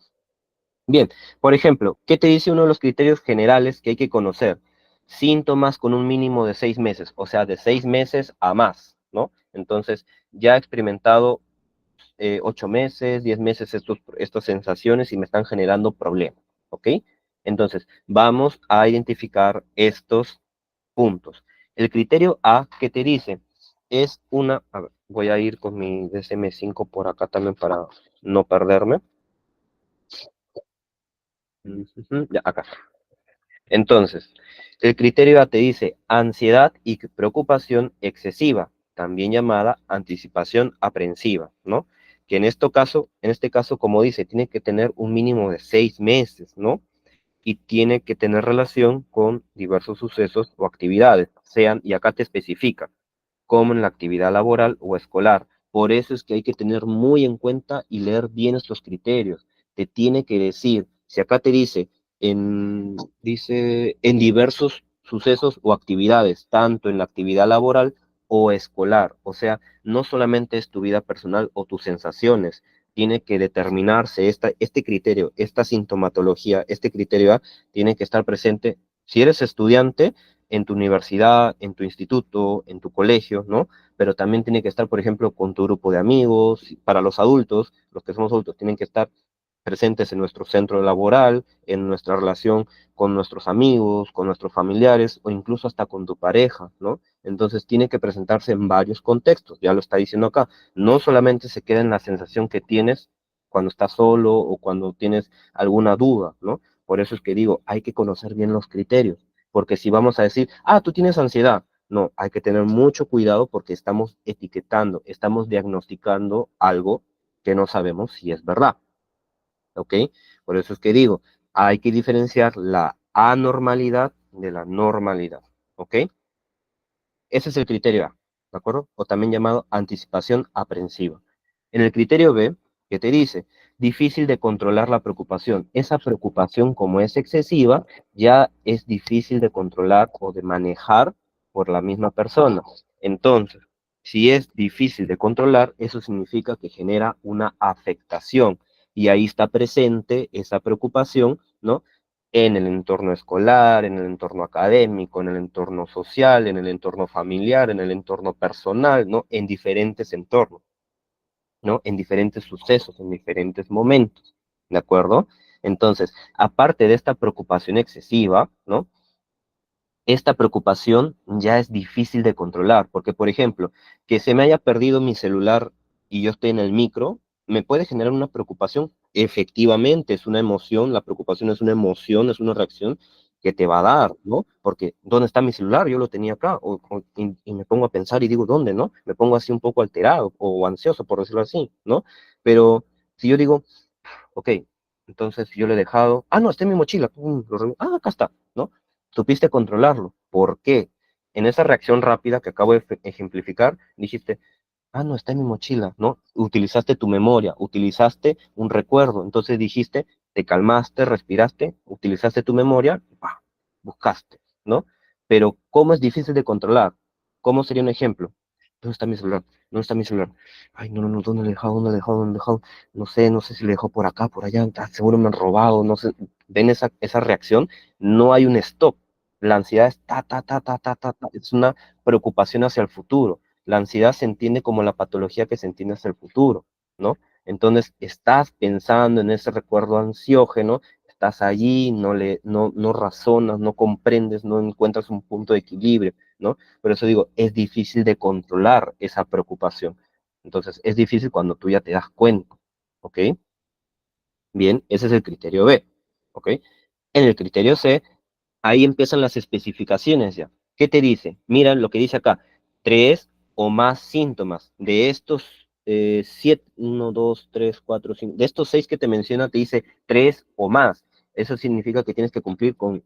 Bien, por ejemplo, ¿qué te dice uno de los criterios generales que hay que conocer? Síntomas con un mínimo de 6 meses, o sea, de 6 meses a más, ¿no? Entonces, ya he experimentado 8 meses, 10 meses estas sensaciones y me están generando problemas, ¿ok? Entonces, vamos a identificar estos puntos. El criterio A, ¿qué te dice? Es una, a ver, voy a ir con mi DSM-5 por acá también para no perderme. Ujú, ya, acá. Entonces, el criterio A te dice ansiedad y preocupación excesiva, también llamada anticipación aprensiva, ¿no? Que en este caso, como dice, tiene que tener un mínimo de 6 meses, ¿no? Y tiene que tener relación con diversos sucesos o actividades, sean, y acá te especifica, como en la actividad laboral o escolar. Por eso es que hay que tener muy en cuenta y leer bien estos criterios. Te tiene que decir, si acá te dice en diversos sucesos o actividades, tanto en la actividad laboral o escolar. O sea, no solamente es tu vida personal o tus sensaciones, tiene que determinarse este criterio, esta sintomatología, este criterio A, tiene que estar presente. Si eres estudiante, en tu universidad, en tu instituto, en tu colegio, ¿no? Pero también tiene que estar, por ejemplo, con tu grupo de amigos. Para los adultos, los que somos adultos, tienen que estar presentes en nuestro centro laboral, en nuestra relación con nuestros amigos, con nuestros familiares o incluso hasta con tu pareja, ¿no? Entonces tiene que presentarse en varios contextos, ya lo está diciendo acá. No solamente se queda en la sensación que tienes cuando estás solo o cuando tienes alguna duda, ¿no? Por eso es que digo, hay que conocer bien los criterios, porque si vamos a decir, ah, tú tienes ansiedad, no, hay que tener mucho cuidado porque estamos etiquetando, estamos diagnosticando algo que no sabemos si es verdad, ¿ok? Por eso es que digo, hay que diferenciar la anormalidad de la normalidad, ¿ok? Ese es el criterio A, ¿de acuerdo? O también llamado anticipación aprensiva. En el criterio B, ¿qué te dice? Difícil de controlar la preocupación. Esa preocupación, como es excesiva, ya es difícil de controlar o de manejar por la misma persona. Entonces, si es difícil de controlar, eso significa que genera una afectación y ahí está presente esa preocupación, ¿no? En el entorno escolar, en el entorno académico, en el entorno social, en el entorno familiar, en el entorno personal, ¿no? En diferentes entornos, ¿no? En diferentes sucesos, en diferentes momentos, ¿de acuerdo? Entonces, aparte de esta preocupación excesiva, ¿no? Esta preocupación ya es difícil de controlar, porque, por ejemplo, que se me haya perdido mi celular y yo estoy en el micro, me puede generar una preocupación. Efectivamente, es una emoción, la preocupación es una emoción, es una reacción que te va a dar, ¿no? Porque, ¿dónde está mi celular? Yo lo tenía acá, y me pongo a pensar y digo, ¿dónde, no? Me pongo así un poco alterado o ansioso, por decirlo así, ¿no? Pero si yo digo, ok, entonces yo le he dejado, ah, no, está en mi mochila, pum, acá está, ¿no? Supiste controlarlo. ¿Por qué? En esa reacción rápida que acabo de ejemplificar, dijiste, ah, no, está en mi mochila, ¿no? Utilizaste tu memoria, utilizaste un recuerdo, entonces dijiste, te calmaste, respiraste, utilizaste tu memoria, ¡pah! Buscaste, ¿no? Pero ¿cómo es difícil de controlar? ¿Cómo sería un ejemplo? ¿Dónde está mi celular? ¿Dónde está mi celular? Ay, no, no, no, ¿dónde lo he dejado? ¿Dónde lo he dejado? ¿Dónde lo he dejado? No sé, no sé si lo he dejado por acá, por allá, seguro me han robado, no sé. ¿Ven esa reacción? No hay un stop. La ansiedad es ta, ta, ta, ta, ta, ta, ta. Es una preocupación hacia el futuro. La ansiedad se entiende como la patología que se entiende hacia el futuro, ¿no? Entonces, estás pensando en ese recuerdo ansiógeno, estás allí, no razonas, no comprendes, no encuentras un punto de equilibrio, ¿no? Por eso digo, es difícil de controlar esa preocupación. Entonces, es difícil cuando tú ya te das cuenta, ¿ok? Bien, ese es el criterio B, ¿ok? En el criterio C, ahí empiezan las especificaciones ya. ¿Qué te dice? Mira lo que dice acá, tres o más síntomas. De estos siete, uno, dos, tres, cuatro, cinco, de estos seis que te menciona, te dice tres o más. Eso significa que tienes que cumplir con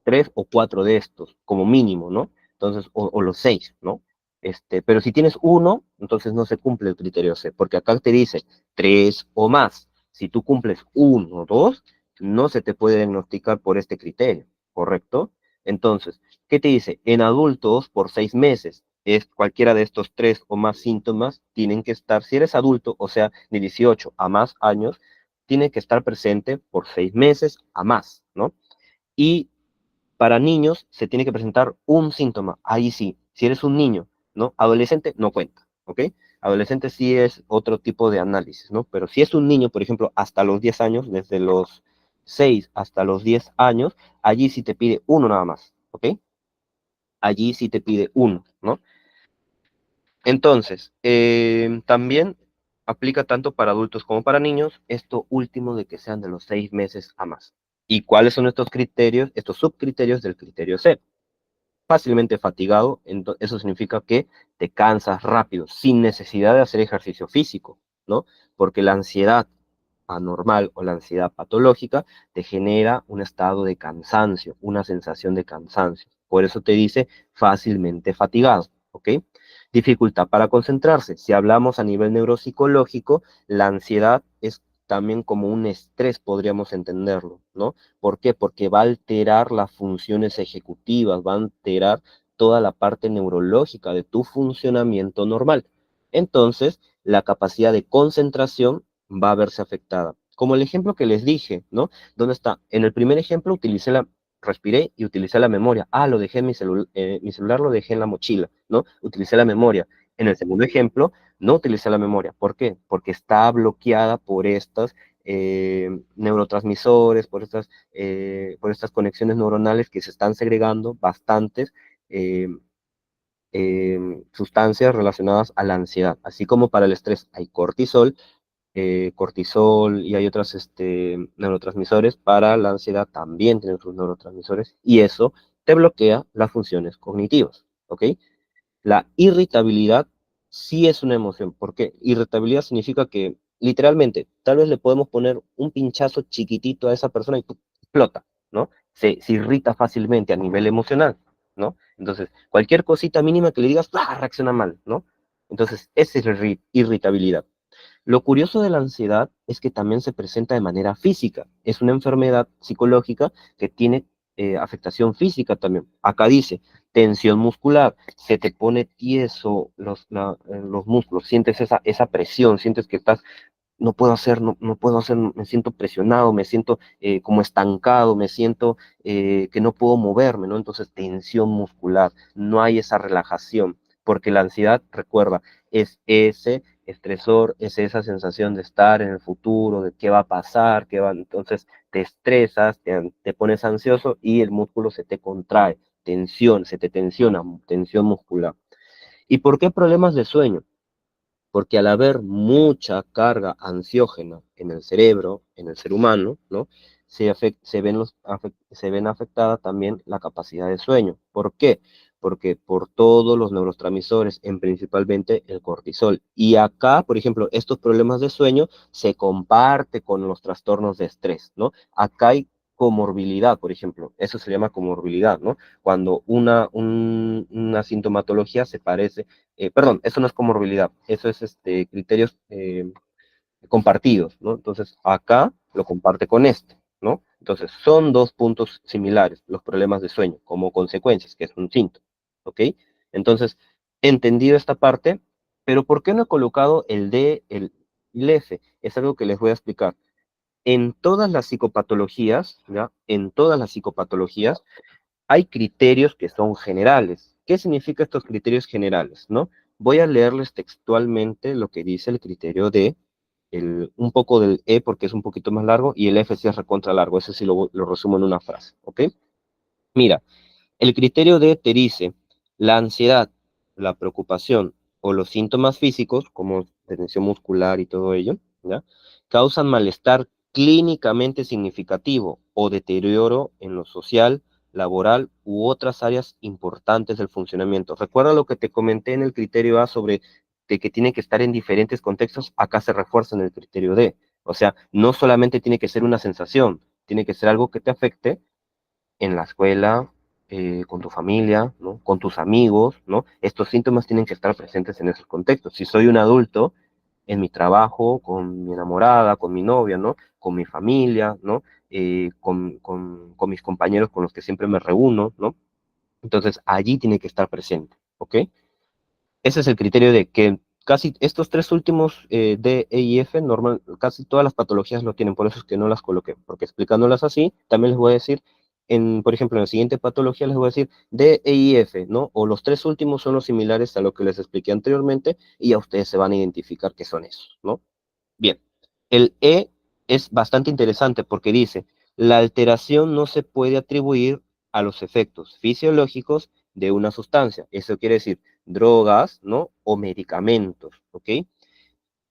tres o cuatro de estos, como mínimo, ¿no? Entonces, o los seis, ¿no? Pero si tienes uno, entonces no se cumple el criterio C, porque acá te dice tres o más. Si tú cumples uno o dos, no se te puede diagnosticar por este criterio, ¿correcto? Entonces, ¿qué te dice? En adultos por 6 meses, es cualquiera de estos tres o más síntomas tienen que estar, si eres adulto, o sea, de 18 a más años, tiene que estar presente por 6 meses a más, ¿no? Y para niños se tiene que presentar un síntoma, ahí sí, si eres un niño, ¿no? Adolescente no cuenta, ¿ok? Adolescente sí es otro tipo de análisis, ¿no? Pero si es un niño, por ejemplo, hasta los 10 años, desde los 6 hasta los 10 años, allí sí te pide uno nada más, ¿ok? Allí sí te pide uno, ¿no? Entonces, también aplica tanto para adultos como para niños, esto último de que sean de los 6 meses a más. ¿Y cuáles son estos criterios, estos subcriterios del criterio C? Fácilmente fatigado, eso significa que te cansas rápido, sin necesidad de hacer ejercicio físico, ¿no? Porque la ansiedad anormal o la ansiedad patológica te genera un estado de cansancio, una sensación de cansancio. Por eso te dice fácilmente fatigado, ¿ok? Dificultad para concentrarse. Si hablamos a nivel neuropsicológico, la ansiedad es también como un estrés, podríamos entenderlo, ¿no? ¿Por qué? Porque va a alterar las funciones ejecutivas, va a alterar toda la parte neurológica de tu funcionamiento normal. Entonces, la capacidad de concentración va a verse afectada. Como el ejemplo que les dije, ¿no? ¿Dónde está? En el primer ejemplo respiré y utilicé la memoria. Ah, lo dejé en mi celular lo dejé en la mochila, ¿no? Utilicé la memoria. En el segundo ejemplo, no utilicé la memoria. ¿Por qué? Porque está bloqueada por estas neurotransmisores, por estas conexiones neuronales que se están segregando bastantes eh, sustancias relacionadas a la ansiedad. Así como para el estrés hay cortisol y hay otros neurotransmisores, para la ansiedad también tienen sus neurotransmisores y eso te bloquea las funciones cognitivas, ¿ok? La irritabilidad sí es una emoción, porque irritabilidad significa que literalmente tal vez le podemos poner un pinchazo chiquitito a esa persona y ¡pum! Explota, ¿no? Se irrita fácilmente a nivel emocional, ¿no? Entonces, cualquier cosita mínima que le digas, ¡ah! Reacciona mal, ¿no? Entonces, esa es la irritabilidad. Lo curioso de la ansiedad es que también se presenta de manera física. Es una enfermedad psicológica que tiene afectación física también. Acá dice, tensión muscular, se te pone tieso los músculos, sientes esa presión, sientes que estás, no puedo hacer, me siento presionado, me siento como estancado, me siento que no puedo moverme, ¿no? Entonces, tensión muscular, no hay esa relajación, porque la ansiedad, recuerda, es ese estresor, es esa sensación de estar en el futuro, de qué va a pasar, entonces te estresas, te pones ansioso y el músculo se te contrae, tensión, se te tensiona, tensión muscular. ¿Y por qué problemas de sueño? Porque al haber mucha carga ansiógena en el cerebro, en el ser humano, ¿no? Se ven afectada también la capacidad de sueño. ¿Por qué? Porque por todos los neurotransmisores, en principalmente el cortisol. Y acá, por ejemplo, estos problemas de sueño se comparte con los trastornos de estrés, ¿no? Acá hay comorbilidad, por ejemplo, eso se llama comorbilidad, ¿no? Cuando una sintomatología se parece perdón, eso no es comorbilidad, eso es criterios compartidos, ¿no? Entonces, acá lo comparte con este, ¿no? Entonces, son dos puntos similares, los problemas de sueño, como consecuencias, que es un síntoma, ¿ok? Entonces, entendido esta parte, pero ¿por qué no he colocado el D, y el F? Es algo que les voy a explicar. En todas las psicopatologías, ¿ya? En todas las psicopatologías, hay criterios que son generales. ¿Qué significa estos criterios generales, no? Voy a leerles textualmente lo que dice el criterio D, un poco del E porque es un poquito más largo, y el F sí es recontra largo, ese sí lo resumo en una frase, ¿ok? Mira, el criterio D te dice, la ansiedad, la preocupación o los síntomas físicos, como tensión muscular y todo ello, ¿ya? Causan malestar clínicamente significativo o deterioro en lo social, laboral u otras áreas importantes del funcionamiento. Recuerda lo que te comenté en el criterio A sobre de que tiene que estar en diferentes contextos, acá se refuerza en el criterio D. O sea, no solamente tiene que ser una sensación, tiene que ser algo que te afecte en la escuela, con tu familia, ¿no? Con tus amigos, ¿no? Estos síntomas tienen que estar presentes en esos contextos. Si soy un adulto, en mi trabajo, con mi enamorada, con mi novia, ¿no? Con mi familia, ¿no? Con mis compañeros con los que siempre me reúno, ¿no? Entonces, allí tiene que estar presente, ¿ok? Ese es el criterio de que casi estos tres últimos D, E y F, normal, casi todas las patologías lo tienen, por eso es que no las coloqué, porque explicándolas así, también les voy a decir, por ejemplo, en la siguiente patología les voy a decir D, E y F, ¿no? O los tres últimos son los similares a lo que les expliqué anteriormente y ya ustedes se van a identificar que son esos, ¿no? Bien, el E es bastante interesante porque dice, la alteración no se puede atribuir a los efectos fisiológicos de una sustancia. Eso quiere decir drogas, ¿no? O medicamentos, ¿ok?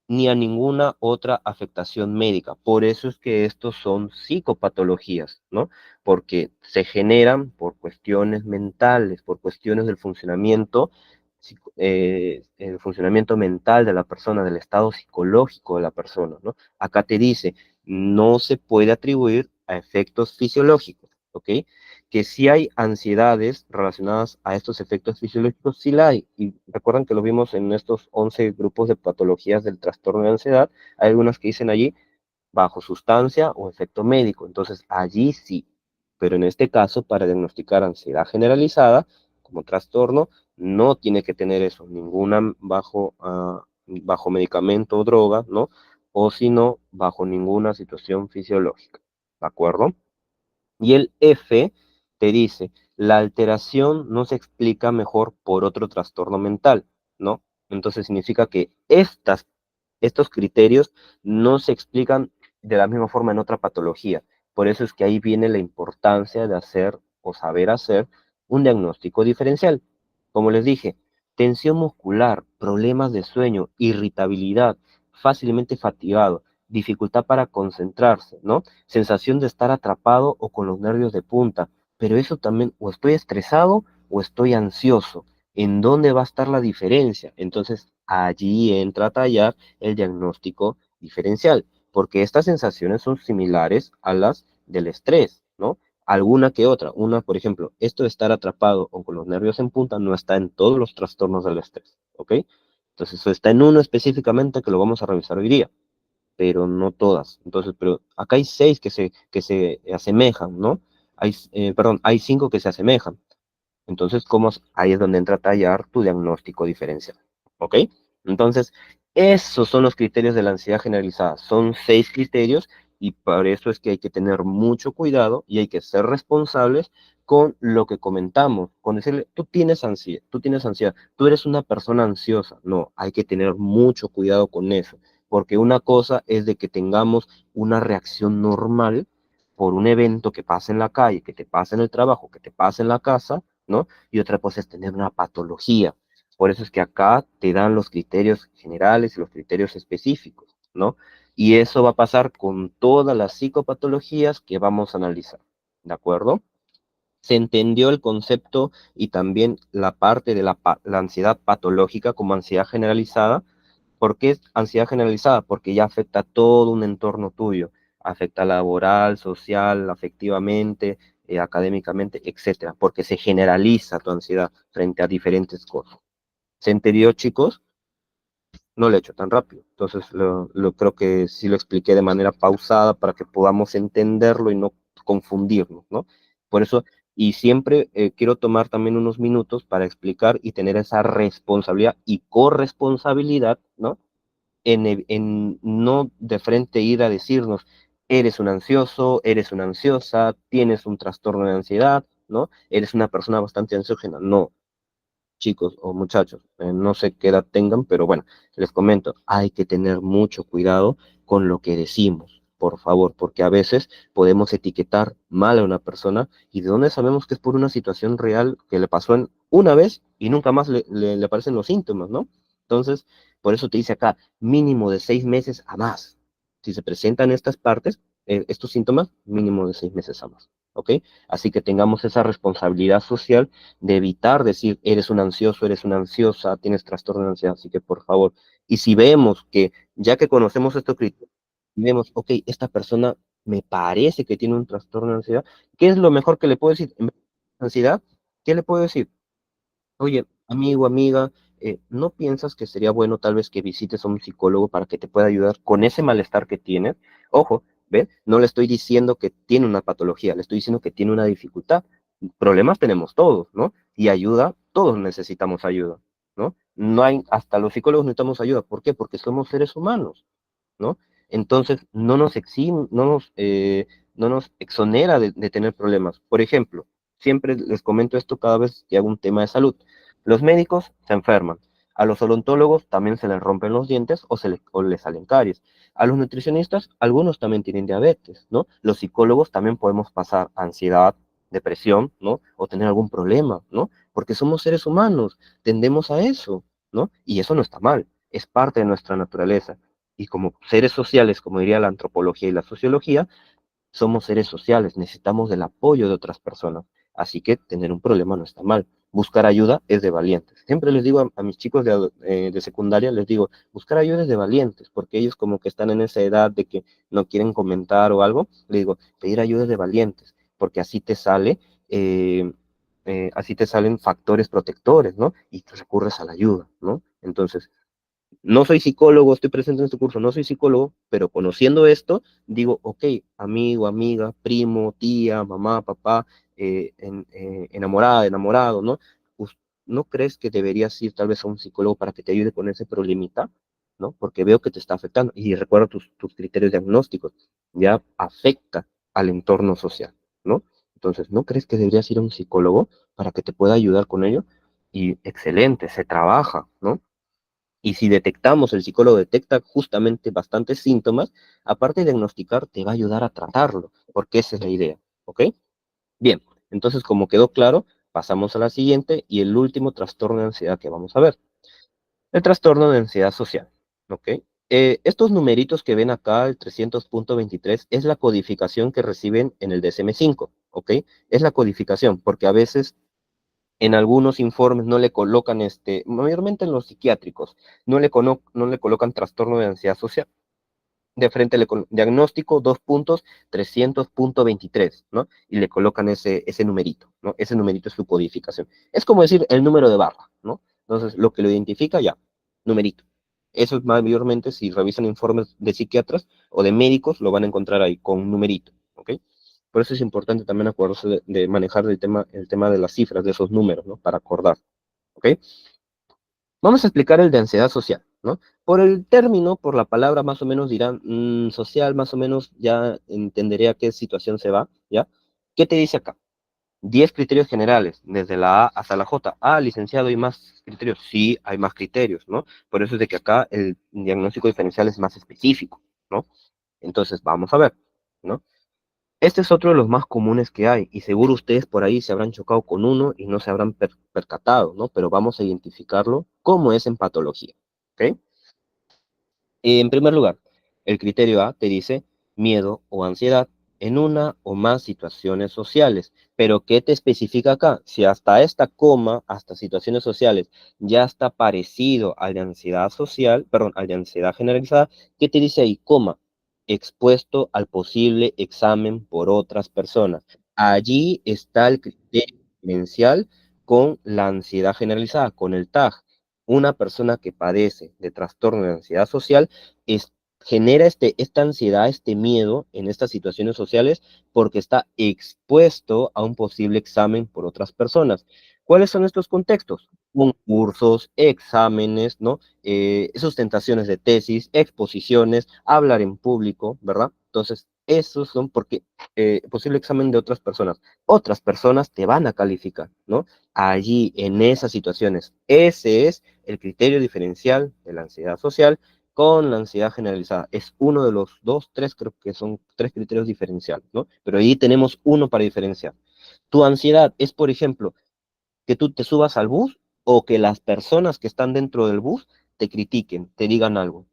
Ni a ninguna otra afectación médica. Por eso es que estos son psicopatologías, ¿no? Porque se generan por cuestiones mentales, por cuestiones del funcionamiento, el funcionamiento mental de la persona, del estado psicológico de la persona, ¿no? Acá te dice, no se puede atribuir a efectos fisiológicos, ¿ok? Que sí hay ansiedades relacionadas a estos efectos fisiológicos, sí la hay. Y recuerdan que lo vimos en estos 11 grupos de patologías del trastorno de ansiedad. Hay algunas que dicen allí bajo sustancia o efecto médico. Entonces, allí sí. Pero en este caso, para diagnosticar ansiedad generalizada como trastorno, no tiene que tener eso, ninguna bajo medicamento o droga, ¿no? O si no, bajo ninguna situación fisiológica. ¿De acuerdo? Y el F te dice, la alteración no se explica mejor por otro trastorno mental, ¿no? Entonces significa que estos criterios no se explican de la misma forma en otra patología. Por eso es que ahí viene la importancia de hacer o saber hacer un diagnóstico diferencial. Como les dije, tensión muscular, problemas de sueño, irritabilidad, fácilmente fatigado, dificultad para concentrarse, ¿no? Sensación de estar atrapado o con los nervios de punta, pero eso también, o estoy estresado o estoy ansioso. ¿En dónde va a estar la diferencia? Entonces, allí entra a tallar el diagnóstico diferencial, porque estas sensaciones son similares a las del estrés, ¿no? Alguna que otra. Una, por ejemplo, esto de estar atrapado o con los nervios en punta no está en todos los trastornos del estrés, ¿ok? Entonces, eso está en uno específicamente que lo vamos a revisar hoy día, pero no todas. Entonces, pero acá hay seis que se asemejan, ¿no? Perdón, hay cinco que se asemejan. Entonces, ahí es donde entra a tallar tu diagnóstico diferencial, ¿ok? Entonces, esos son los criterios de la ansiedad generalizada. Son 6 criterios y por eso es que hay que tener mucho cuidado y hay que ser responsables con lo que comentamos, con decirle, tú tienes ansiedad, tú eres una persona ansiosa. No, hay que tener mucho cuidado con eso, porque una cosa es de que tengamos una reacción normal por un evento que pasa en la calle, que te pasa en el trabajo, que te pasa en la casa, ¿no? Y otra cosa es tener una patología. Por eso es que acá te dan los criterios generales y los criterios específicos, ¿no? Y eso va a pasar con todas las psicopatologías que vamos a analizar, ¿de acuerdo? Se entendió el concepto y también la parte de la ansiedad patológica como ansiedad generalizada. ¿Por qué es ansiedad generalizada? Porque ya afecta a todo un entorno tuyo. Afecta laboral, social, afectivamente, académicamente, etcétera. Porque se generaliza tu ansiedad frente a diferentes cosas. ¿Se entendió, chicos? No lo he hecho tan rápido. Entonces, creo que sí lo expliqué de manera pausada para que podamos entenderlo y no confundirnos, ¿no? Por eso, y siempre quiero tomar también unos minutos para explicar y tener esa responsabilidad y corresponsabilidad, ¿no? En no de frente ir a decirnos, eres un ansioso, eres una ansiosa, tienes un trastorno de ansiedad, ¿no? Eres una persona bastante ansiógena. No, chicos o muchachos, no sé qué edad tengan, pero bueno, les comento, hay que tener mucho cuidado con lo que decimos, por favor, porque a veces podemos etiquetar mal a una persona y de dónde sabemos que es por una situación real que le pasó en una vez y nunca más le aparecen los síntomas, ¿no? Entonces, por eso te dice acá, mínimo de 6 meses a más. Si se presentan estas partes, estos síntomas, mínimo de 6 meses a más, ¿ok? Así que tengamos esa responsabilidad social de evitar decir, eres un ansioso, eres una ansiosa, tienes trastorno de ansiedad, así que por favor, y si vemos que, ya que conocemos estos criterios, vemos, ok, esta persona me parece que tiene un trastorno de ansiedad, ¿qué es lo mejor que le puedo decir? En vez de ansiedad, ¿qué le puedo decir? Oye, amigo, amiga, ¿no piensas que sería bueno tal vez que visites a un psicólogo para que te pueda ayudar con ese malestar que tienes? Ojo, ¿ves? No le estoy diciendo que tiene una patología, le estoy diciendo que tiene una dificultad. Problemas tenemos todos, ¿no? Y ayuda, todos necesitamos ayuda, ¿no? No hay, hasta los psicólogos necesitamos ayuda. ¿Por qué? Porque somos seres humanos, ¿no? Entonces, no nos exonera de tener problemas. Por ejemplo, siempre les comento esto cada vez que hago un tema de salud. Los médicos se enferman. A los odontólogos también se les rompen los dientes o les salen caries. A los nutricionistas, algunos también tienen diabetes, ¿no? Los psicólogos también podemos pasar ansiedad, depresión, ¿no? O tener algún problema, ¿no? Porque somos seres humanos, tendemos a eso, ¿no? Y eso no está mal, es parte de nuestra naturaleza. Y como seres sociales, como diría la antropología y la sociología, somos seres sociales, necesitamos del apoyo de otras personas. Así que tener un problema no está mal. Buscar ayuda es de valientes. Siempre les digo a mis chicos de secundaria, les digo, buscar ayuda es de valientes, porque ellos como que están en esa edad de que no quieren comentar o algo. Les digo, pedir ayuda es de valientes, porque eh, así te salen factores protectores, ¿no? Y tú recurres a la ayuda, ¿no? Entonces, no soy psicólogo, estoy presente en este curso, no soy psicólogo, pero conociendo esto, digo, ok, amigo, amiga, primo, tía, mamá, papá, enamorada, enamorado, ¿no? Pues, ¿no crees que deberías ir tal vez a un psicólogo para que te ayude con ese problemita? ¿No? Porque veo que te está afectando. Y recuerda tus criterios diagnósticos, ya afecta al entorno social, ¿no? Entonces, ¿no crees que deberías ir a un psicólogo para que te pueda ayudar con ello? Y excelente, se trabaja, ¿no? Y si detectamos, el psicólogo detecta justamente bastantes síntomas, aparte de diagnosticar, te va a ayudar a tratarlo, porque esa es la idea, ¿ok? Bien, entonces como quedó claro, pasamos a la siguiente y el último trastorno de ansiedad que vamos a ver. El trastorno de ansiedad social, ¿ok? Estos numeritos que ven acá, el 300.23, es la codificación que reciben en el DSM-5, ¿ok? Es la codificación, porque a veces en algunos informes no le colocan, mayormente en los psiquiátricos, no le colocan trastorno de ansiedad social. De frente le diagnóstico, 2 puntos, 300.23, ¿no? Y le colocan ese numerito, ¿no? Ese numerito es su codificación. Es como decir el número de barra, ¿no? Entonces, lo que lo identifica ya, numerito. Eso es mayormente, si revisan informes de psiquiatras o de médicos, lo van a encontrar ahí con un numerito, ¿ok? Por eso es importante también acordarse de manejar el tema de las cifras, de esos números, ¿no? Para acordar, ¿ok? Vamos a explicar el de ansiedad social, ¿no? Por el término, por la palabra, más o menos dirán, social, más o menos ya entenderé a qué situación se va, ¿ya? ¿Qué te dice acá? 10 criterios generales, desde la A hasta la J. Ah, licenciado, ¿hay más criterios? Sí, hay más criterios, ¿no? Por eso es de que acá el diagnóstico diferencial es más específico, ¿no? Entonces, vamos a ver, ¿no? Este es otro de los más comunes que hay, y seguro ustedes por ahí se habrán chocado con uno y no se habrán percatado, ¿no? Pero vamos a identificarlo como es en patología, ¿ok? En primer lugar, el criterio A te dice miedo o ansiedad en una o más situaciones sociales. Pero ¿qué te especifica acá? Si hasta esta coma, hasta situaciones sociales, ya está parecido al de ansiedad social, perdón, al de ansiedad generalizada, ¿qué te dice ahí? Coma, expuesto al posible examen por otras personas. Allí está el criterio diferencial con la ansiedad generalizada, con el TAG. Una persona que padece de trastorno de ansiedad social es, genera esta ansiedad, este miedo en estas situaciones sociales porque está expuesto a un posible examen por otras personas. ¿Cuáles son estos contextos? Concursos, exámenes, ¿no? Sustentaciones de tesis, exposiciones, hablar en público, ¿verdad? Entonces, Esos son porque posible examen de otras personas te van a calificar, ¿no? Allí, en esas situaciones, ese es el criterio diferencial de la ansiedad social con la ansiedad generalizada. Es uno de los dos, tres, creo que son tres criterios diferenciales, ¿no? Pero ahí tenemos uno para diferenciar. Tu ansiedad es, por ejemplo, que tú te subas al bus o que las personas que están dentro del bus te critiquen, te digan algo.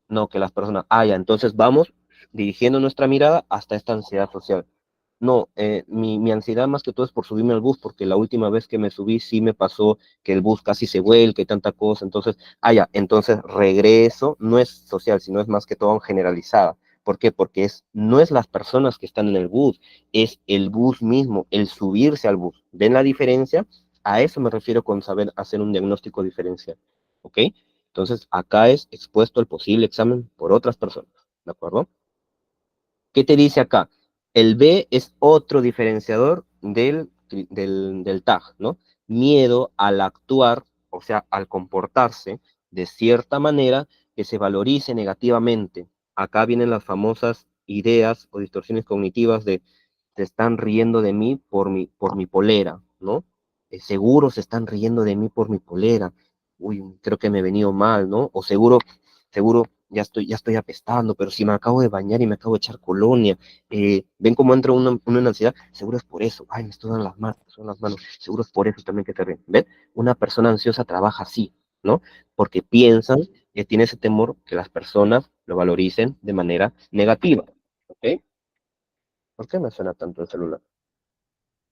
No, que las personas, ya, entonces vamos dirigiendo nuestra mirada hasta esta ansiedad social. No, mi ansiedad más que todo es por subirme al bus, porque la última vez que me subí sí me pasó que el bus casi se vuelca y tanta cosa, entonces, ya, entonces regreso, no es social, sino es más que todo generalizada. ¿Por qué? Porque no es las personas que están en el bus, es el bus mismo, el subirse al bus. ¿Ven la diferencia? A eso me refiero con saber hacer un diagnóstico diferencial, ¿ok? Entonces, acá es expuesto el posible examen por otras personas, ¿de acuerdo? ¿Qué te dice acá? El B es otro diferenciador del TAG, ¿no? Miedo al actuar, o sea, al comportarse de cierta manera que se valorice negativamente. Acá vienen las famosas ideas o distorsiones cognitivas de se están riendo de mí por mi polera, ¿no? Seguro se están riendo de mí por mi polera. Uy, creo que me he venido mal, ¿no? O seguro ya estoy apestando, pero si me acabo de bañar y me acabo de echar colonia, ven cómo entra una ansiedad, seguro es por eso, ay, me estoy dando las manos, seguro es por eso también que te ríen, ¿ven? Una persona ansiosa trabaja así, ¿no? Porque piensan que tiene ese temor que las personas lo valoricen de manera negativa, ¿ok? ¿Por qué me suena tanto el celular?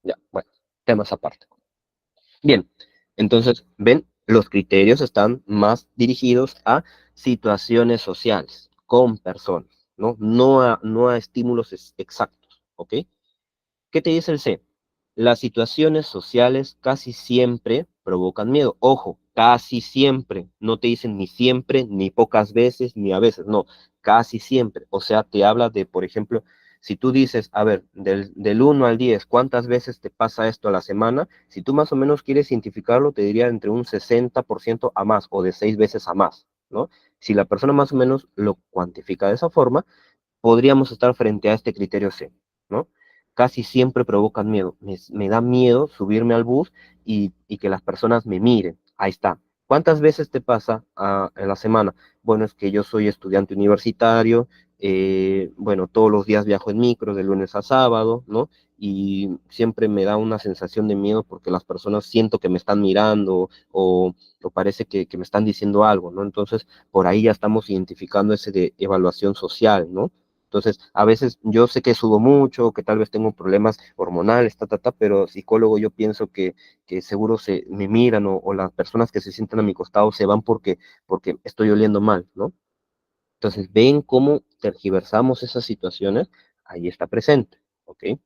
Ya, bueno, temas aparte. Bien, entonces, ven, los criterios están más dirigidos a situaciones sociales, con personas, ¿no? No a estímulos exactos, ¿ok? ¿Qué te dice el C? Las situaciones sociales casi siempre provocan miedo. Ojo, casi siempre. No te dicen ni siempre, ni pocas veces, ni a veces. No, casi siempre. O sea, te habla de, por ejemplo, si tú dices, a ver, del 1 al 10, ¿cuántas veces te pasa esto a la semana? Si tú más o menos quieres identificarlo, te diría entre un 60% a más o de 6 veces a más, ¿no? Si la persona más o menos lo cuantifica de esa forma, podríamos estar frente a este criterio C, ¿no? Casi siempre provocan miedo. Me da miedo subirme al bus y que las personas me miren. Ahí está. ¿Cuántas veces te pasa en la semana? Bueno, es que yo soy estudiante universitario, bueno, todos los días viajo en micro, de lunes a sábado, ¿no? Y siempre me da una sensación de miedo porque las personas siento que me están mirando o parece que me están diciendo algo, ¿no? Entonces, por ahí ya estamos identificando ese de evaluación social, ¿no? Entonces, a veces yo sé que subo mucho, que tal vez tengo problemas hormonales, pero psicólogo yo pienso que seguro me miran o las personas que se sientan a mi costado se van porque estoy oliendo mal, ¿no? Entonces, ven cómo tergiversamos esas situaciones, ahí está presente, ¿ok?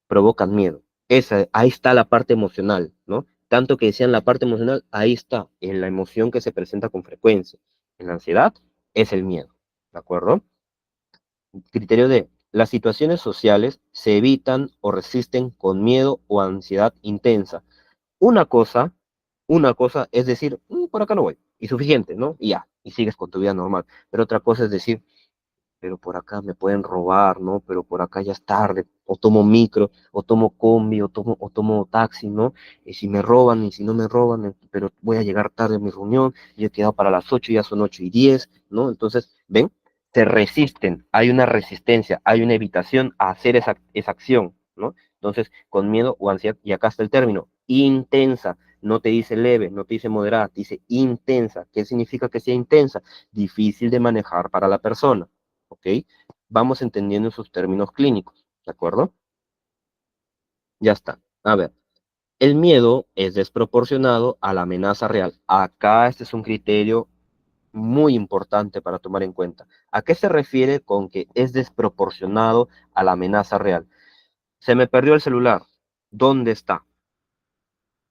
Provocan miedo. Ahí está la parte emocional, ¿no? Tanto que decían la parte emocional, ahí está, en la emoción que se presenta con frecuencia. En la ansiedad es el miedo, ¿de acuerdo? Criterio D. Las situaciones sociales se evitan o resisten con miedo o ansiedad intensa. Una cosa, una cosa es decir, por acá no voy, y suficiente, ¿no? Y ya, y sigues con tu vida normal. Pero otra cosa es decir, pero por acá me pueden robar, ¿no? Pero por acá ya es tarde, o tomo micro, o tomo combi, o tomo taxi, ¿no? Y si me roban, y si no me roban, pero voy a llegar tarde a mi reunión, y he quedado para las 8, ya son 8:10, ¿no? Entonces, ¿ven? Se resisten, hay una resistencia, hay una evitación a hacer esa acción, ¿no? Entonces, con miedo o ansiedad, y acá está el término, intensa, no te dice leve, no te dice moderada, te dice intensa. ¿Qué significa que sea intensa? Difícil de manejar para la persona. ¿Ok? Vamos entendiendo sus términos clínicos, ¿de acuerdo? Ya está. A ver, el miedo es desproporcionado a la amenaza real. Acá este es un criterio muy importante para tomar en cuenta. ¿A qué se refiere con que es desproporcionado a la amenaza real? Se me perdió el celular. ¿Dónde está?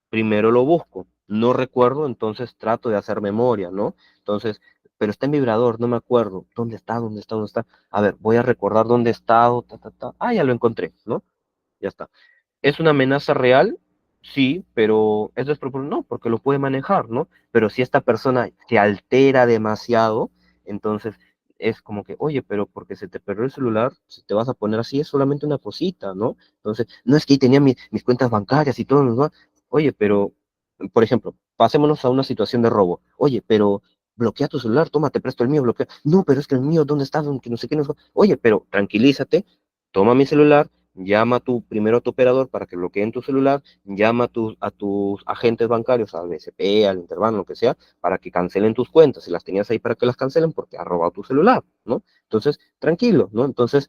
Primero lo busco. No recuerdo, entonces trato de hacer memoria, ¿no? Entonces, pero está en vibrador, no me acuerdo. ¿Dónde está? ¿Dónde está? ¿Dónde está? A ver, voy a recordar dónde he estado, ta, ta, ta. Ya lo encontré, ¿no? Ya está. ¿Es una amenaza real? Sí, pero es desproporcionado, no, porque lo puede manejar, ¿no? Pero si esta persona se altera demasiado, entonces es como que, oye, pero porque se te perdió el celular, si te vas a poner así, es solamente una cosita, ¿no? Entonces, no es que ahí tenía mis cuentas bancarias y todo, ¿no? Oye, pero, por ejemplo, pasémonos a una situación de robo. Oye, pero bloquea tu celular, toma, te presto el mío, bloquea. No, pero es que el mío, ¿dónde está? Que no sé qué, no sé. Oye, pero tranquilízate, toma mi celular, llama primero a tu operador para que bloqueen tu celular, llama a tus agentes bancarios, al BCP, al Interbank, lo que sea, para que cancelen tus cuentas. Si las tenías ahí para que las cancelen porque has robado tu celular, ¿no? Entonces, tranquilo, ¿no? Entonces,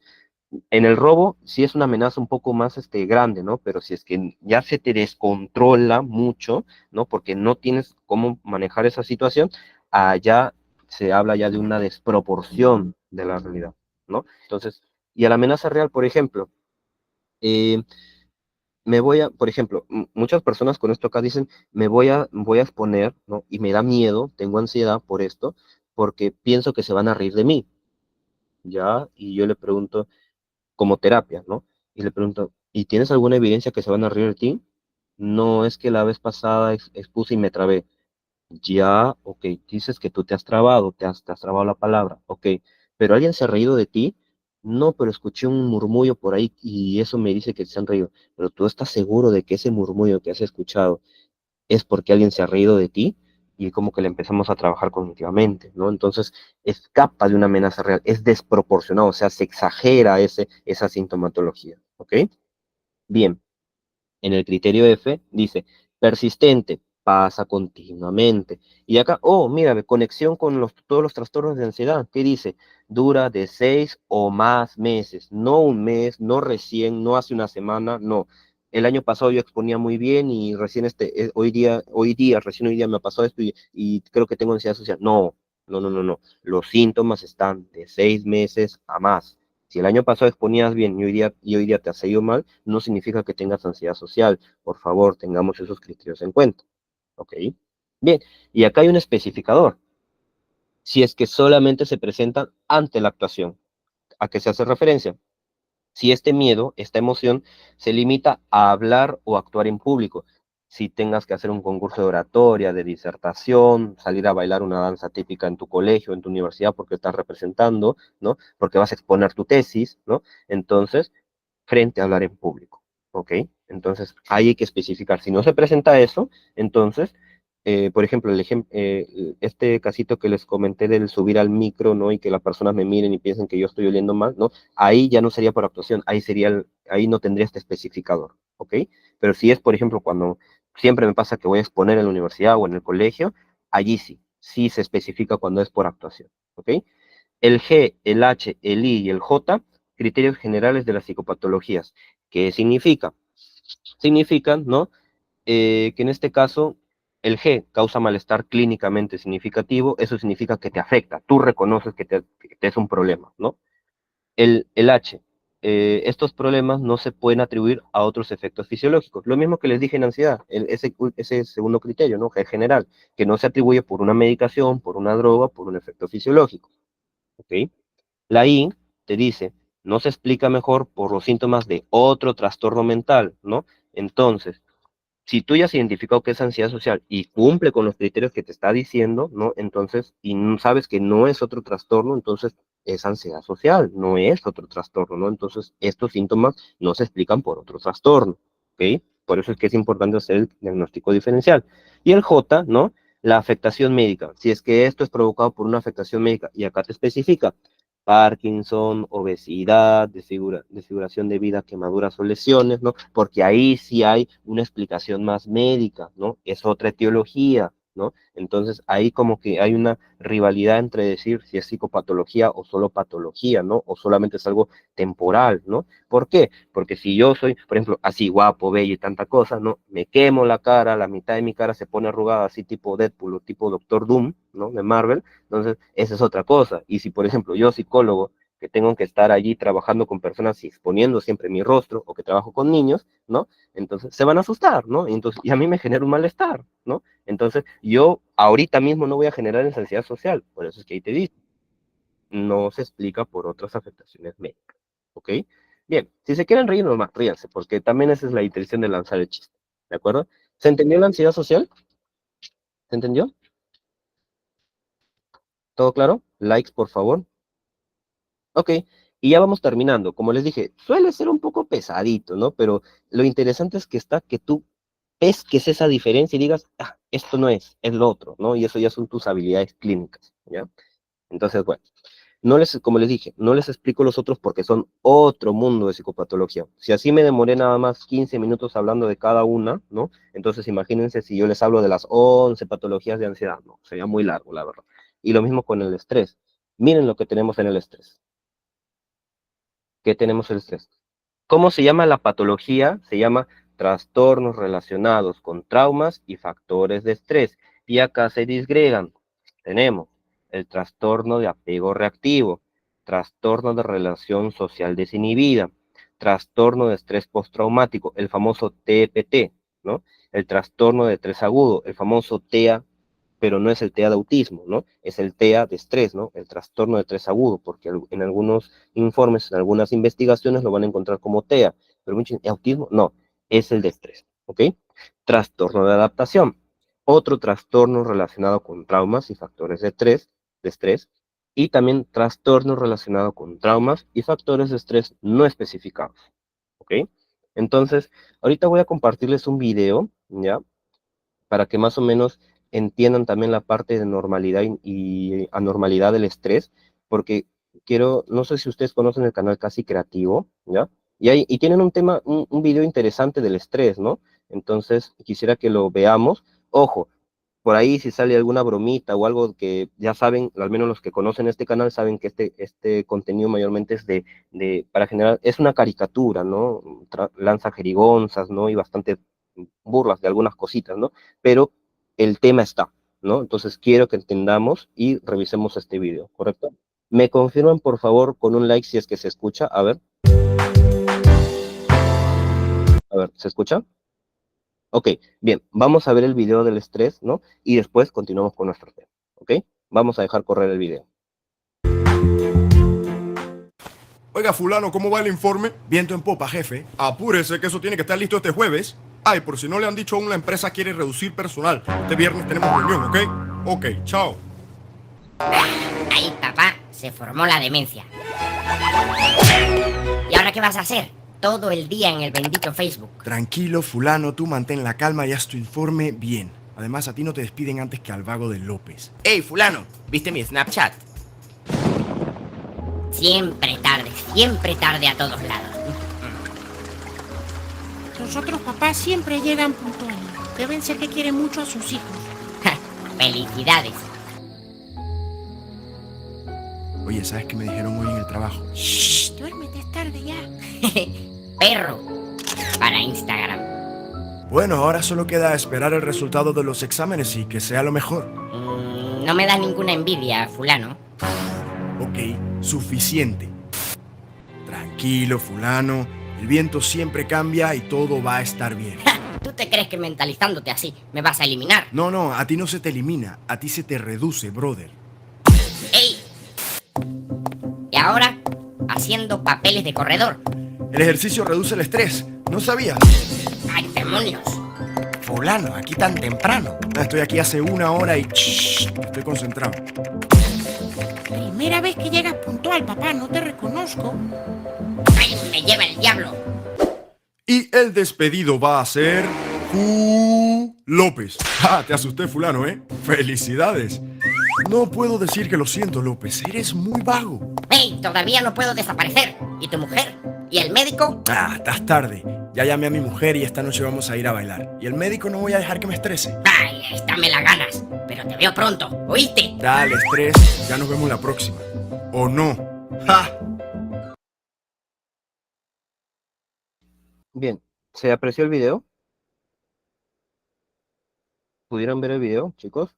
en el robo sí es una amenaza un poco más grande, ¿no? Pero si es que ya se te descontrola mucho, ¿no? Porque no tienes cómo manejar esa situación, allá se habla ya de una desproporción de la realidad, ¿no? Entonces, y a la amenaza real, por ejemplo, eh, por ejemplo, muchas personas con esto acá dicen, voy a exponer, ¿no? Y me da miedo, tengo ansiedad por esto, porque pienso que se van a reír de mí, ¿ya? Y yo le pregunto, como terapia, ¿no? Y le pregunto, ¿y tienes alguna evidencia que se van a reír de ti? No, es que la vez pasada expuse y me trabé. Ya, ok, dices que tú te has trabado, te has trabado la palabra, ok, pero ¿alguien se ha reído de ti? No, pero escuché un murmullo por ahí y eso me dice que se han reído, pero tú estás seguro de que ese murmullo que has escuchado es porque alguien se ha reído de ti y como que le empezamos a trabajar cognitivamente, ¿no? Entonces escapa de una amenaza real, es desproporcionado, o sea, se exagera esa sintomatología, ¿ok? Bien, en el criterio F dice, persistente, pasa continuamente. Y acá, oh, mira, conexión con todos los trastornos de ansiedad. ¿Qué dice? Dura de 6 o más meses, no un mes, no recién, no hace una semana, no. El año pasado yo exponía muy bien y recién recién hoy día me ha pasado esto y creo que tengo ansiedad social. No, no, no, no, no. Los síntomas están de 6 meses a más. Si el año pasado exponías bien y hoy día te has ido mal, no significa que tengas ansiedad social. Por favor, tengamos esos criterios en cuenta. ¿Ok? Bien, y acá hay un especificador. Si es que solamente se presentan ante la actuación. ¿A qué se hace referencia? Si este miedo, esta emoción, se limita a hablar o actuar en público, si tengas que hacer un concurso de oratoria, de disertación, salir a bailar una danza típica en tu colegio, en tu universidad, porque estás representando, ¿no? Porque vas a exponer tu tesis, ¿no? Entonces, frente a hablar en público, ¿ok? Entonces, ahí hay que especificar. Si no se presenta eso, entonces, por ejemplo, este casito que les comenté del subir al micro, ¿no? Y que las personas me miren y piensen que yo estoy oliendo mal, ¿no? Ahí ya no sería por actuación, ahí no tendría este especificador, ¿ok? Pero si es, por ejemplo, cuando siempre me pasa que voy a exponer en la universidad o en el colegio, allí sí se especifica cuando es por actuación, ¿ok? El G, el H, el I y el J, criterios generales de las psicopatologías. ¿Qué significa? Significan, ¿no? Que en este caso el G causa malestar clínicamente significativo, eso significa que te afecta, tú reconoces que te es un problema, ¿no? El H, estos problemas no se pueden atribuir a otros efectos fisiológicos. Lo mismo que les dije en ansiedad, ese segundo criterio, ¿no? Que es general, que no se atribuye por una medicación, por una droga, por un efecto fisiológico, ¿ok? La I te dice, no se explica mejor por los síntomas de otro trastorno mental, ¿no? Entonces, si tú ya has identificado que es ansiedad social y cumple con los criterios que te está diciendo, ¿no? Entonces, y sabes que no es otro trastorno, entonces es ansiedad social, no es otro trastorno, ¿no? Entonces, estos síntomas no se explican por otro trastorno, ¿ok? Por eso es que es importante hacer el diagnóstico diferencial. Y el J, ¿no? La afectación médica. Si es que esto es provocado por una afectación médica, y acá te especifica, Parkinson, obesidad, desfiguración de vida, quemaduras o lesiones, ¿no? Porque ahí sí hay una explicación más médica, ¿no? Es otra etiología, ¿no? Entonces ahí como que hay una rivalidad entre decir si es psicopatología o solo patología, ¿no? O solamente es algo temporal, ¿no? ¿Por qué? Porque si yo soy, por ejemplo, así guapo, bello y tanta cosa, ¿no? Me quemo la cara, la mitad de mi cara se pone arrugada, así tipo Deadpool o tipo Doctor Doom, ¿no? De Marvel, entonces, esa es otra cosa. Y si, por ejemplo, yo psicólogo, que tengo que estar allí trabajando con personas y exponiendo siempre mi rostro, o que trabajo con niños, ¿no? Entonces, se van a asustar, ¿no? Y a mí me genera un malestar, ¿no? Entonces, yo ahorita mismo no voy a generar esa ansiedad social. Por eso es que ahí te dice, no se explica por otras afectaciones médicas, ¿ok? Bien, si se quieren reír, nomás ríanse, porque también esa es la intención de lanzar el chiste, ¿de acuerdo? ¿Se entendió la ansiedad social? ¿Se entendió? ¿Todo claro? Likes, por favor. Ok, y ya vamos terminando. Como les dije, suele ser un poco pesadito, ¿no? Pero lo interesante es que está que tú pesques esa diferencia y digas, ah, esto no es lo otro, ¿no? Y eso ya son tus habilidades clínicas, ¿ya? Entonces, bueno, como les dije, no les explico los otros porque son otro mundo de psicopatología. Si así me demoré nada más 15 minutos hablando de cada una, ¿no? Entonces imagínense si yo les hablo de las 11 patologías de ansiedad, no, sería muy largo, la verdad. Y lo mismo con el estrés. Miren lo que tenemos en el estrés. ¿Qué tenemos el estrés? ¿Cómo se llama la patología? Se llama trastornos relacionados con traumas y factores de estrés. Y acá se disgregan. Tenemos el trastorno de apego reactivo, trastorno de relación social desinhibida, trastorno de estrés postraumático, el famoso TPT, ¿no? El trastorno de estrés agudo, el famoso TEA, pero no es el TEA de autismo, ¿no? Es el TEA de estrés, ¿no? El trastorno de estrés agudo, porque en algunos informes, en algunas investigaciones lo van a encontrar como TEA, pero mucho autismo, no, es el de estrés, ¿ok? Trastorno de adaptación, otro trastorno relacionado con traumas y factores de estrés, y también trastorno relacionado con traumas y factores de estrés no especificados, ¿ok? Entonces, ahorita voy a compartirles un video, ¿ya? Para que más o menos entiendan también la parte de normalidad y anormalidad del estrés, porque quiero, no sé si ustedes conocen el canal Casi Creativo, ¿ya? Y tienen un tema, un video interesante del estrés, ¿no? Entonces, quisiera que lo veamos. Ojo, por ahí si sale alguna bromita o algo que ya saben, al menos los que conocen este canal saben que este contenido mayormente es para generar, es una caricatura, ¿no? Lanza jerigonzas, ¿no? Y bastante burlas de algunas cositas, ¿no? Pero el tema está, ¿no? Entonces quiero que entendamos y revisemos este video, ¿correcto? ¿Me confirman, por favor, con un like si es que se escucha? A ver, ¿se escucha? Ok, bien, vamos a ver el video del estrés, ¿no? Y después continuamos con nuestro tema, ¿ok? Vamos a dejar correr el video. Oiga, fulano, ¿cómo va el informe? Viento en popa, jefe. Apúrese, que eso tiene que estar listo este jueves. Ay, por si no le han dicho aún, la empresa quiere reducir personal. Este viernes tenemos reunión, ¿ok? Ok, chao. Ahí, papá, se formó la demencia. ¿Y ahora qué vas a hacer? Todo el día en el bendito Facebook. Tranquilo, fulano, tú mantén la calma y haz tu informe bien. Además, a ti no te despiden antes que al vago de López. Hey, fulano, ¿viste mi Snapchat? Siempre tarde a todos lados. Los otros papás siempre llegan puntuales. Deben ser que quieren mucho a sus hijos. Felicidades. Oye, ¿sabes qué me dijeron hoy en el trabajo? Shh, duérmete, es tarde ya. Perro. Para Instagram. Bueno, ahora solo queda esperar el resultado de los exámenes y que sea lo mejor. No me da ninguna envidia, fulano. Ok, suficiente. Tranquilo, fulano. El viento siempre cambia y todo va a estar bien. ¿Tú te crees que mentalizándote así me vas a eliminar? No, a ti no se te elimina, a ti se te reduce, brother. ¡Ey! Y ahora, haciendo papeles de corredor. El ejercicio reduce el estrés, ¿no sabías? ¡Ay, demonios! Fulano, aquí tan temprano. Estoy aquí hace 1 hora y estoy concentrado. Primera vez que llegas puntual, papá, no te reconozco. ¡Ay, me lleva el diablo! Y el despedido va a ser... López. Ah, te asusté, fulano, ¿eh? ¡Felicidades! No puedo decir que lo siento, López. Eres muy vago. ¡Ey! Todavía no puedo desaparecer. ¿Y tu mujer? ¿Y el médico? Ah, estás tarde. Ya llamé a mi mujer y esta noche vamos a ir a bailar. Y el médico no voy a dejar que me estrese. ¡Ay, esta me la ganas! Pero te veo pronto, ¿oíste? Dale, estrés. Ya nos vemos la próxima. ¿O no? ¡Ja! Bien, ¿se apreció el video? ¿Pudieron ver el video, chicos?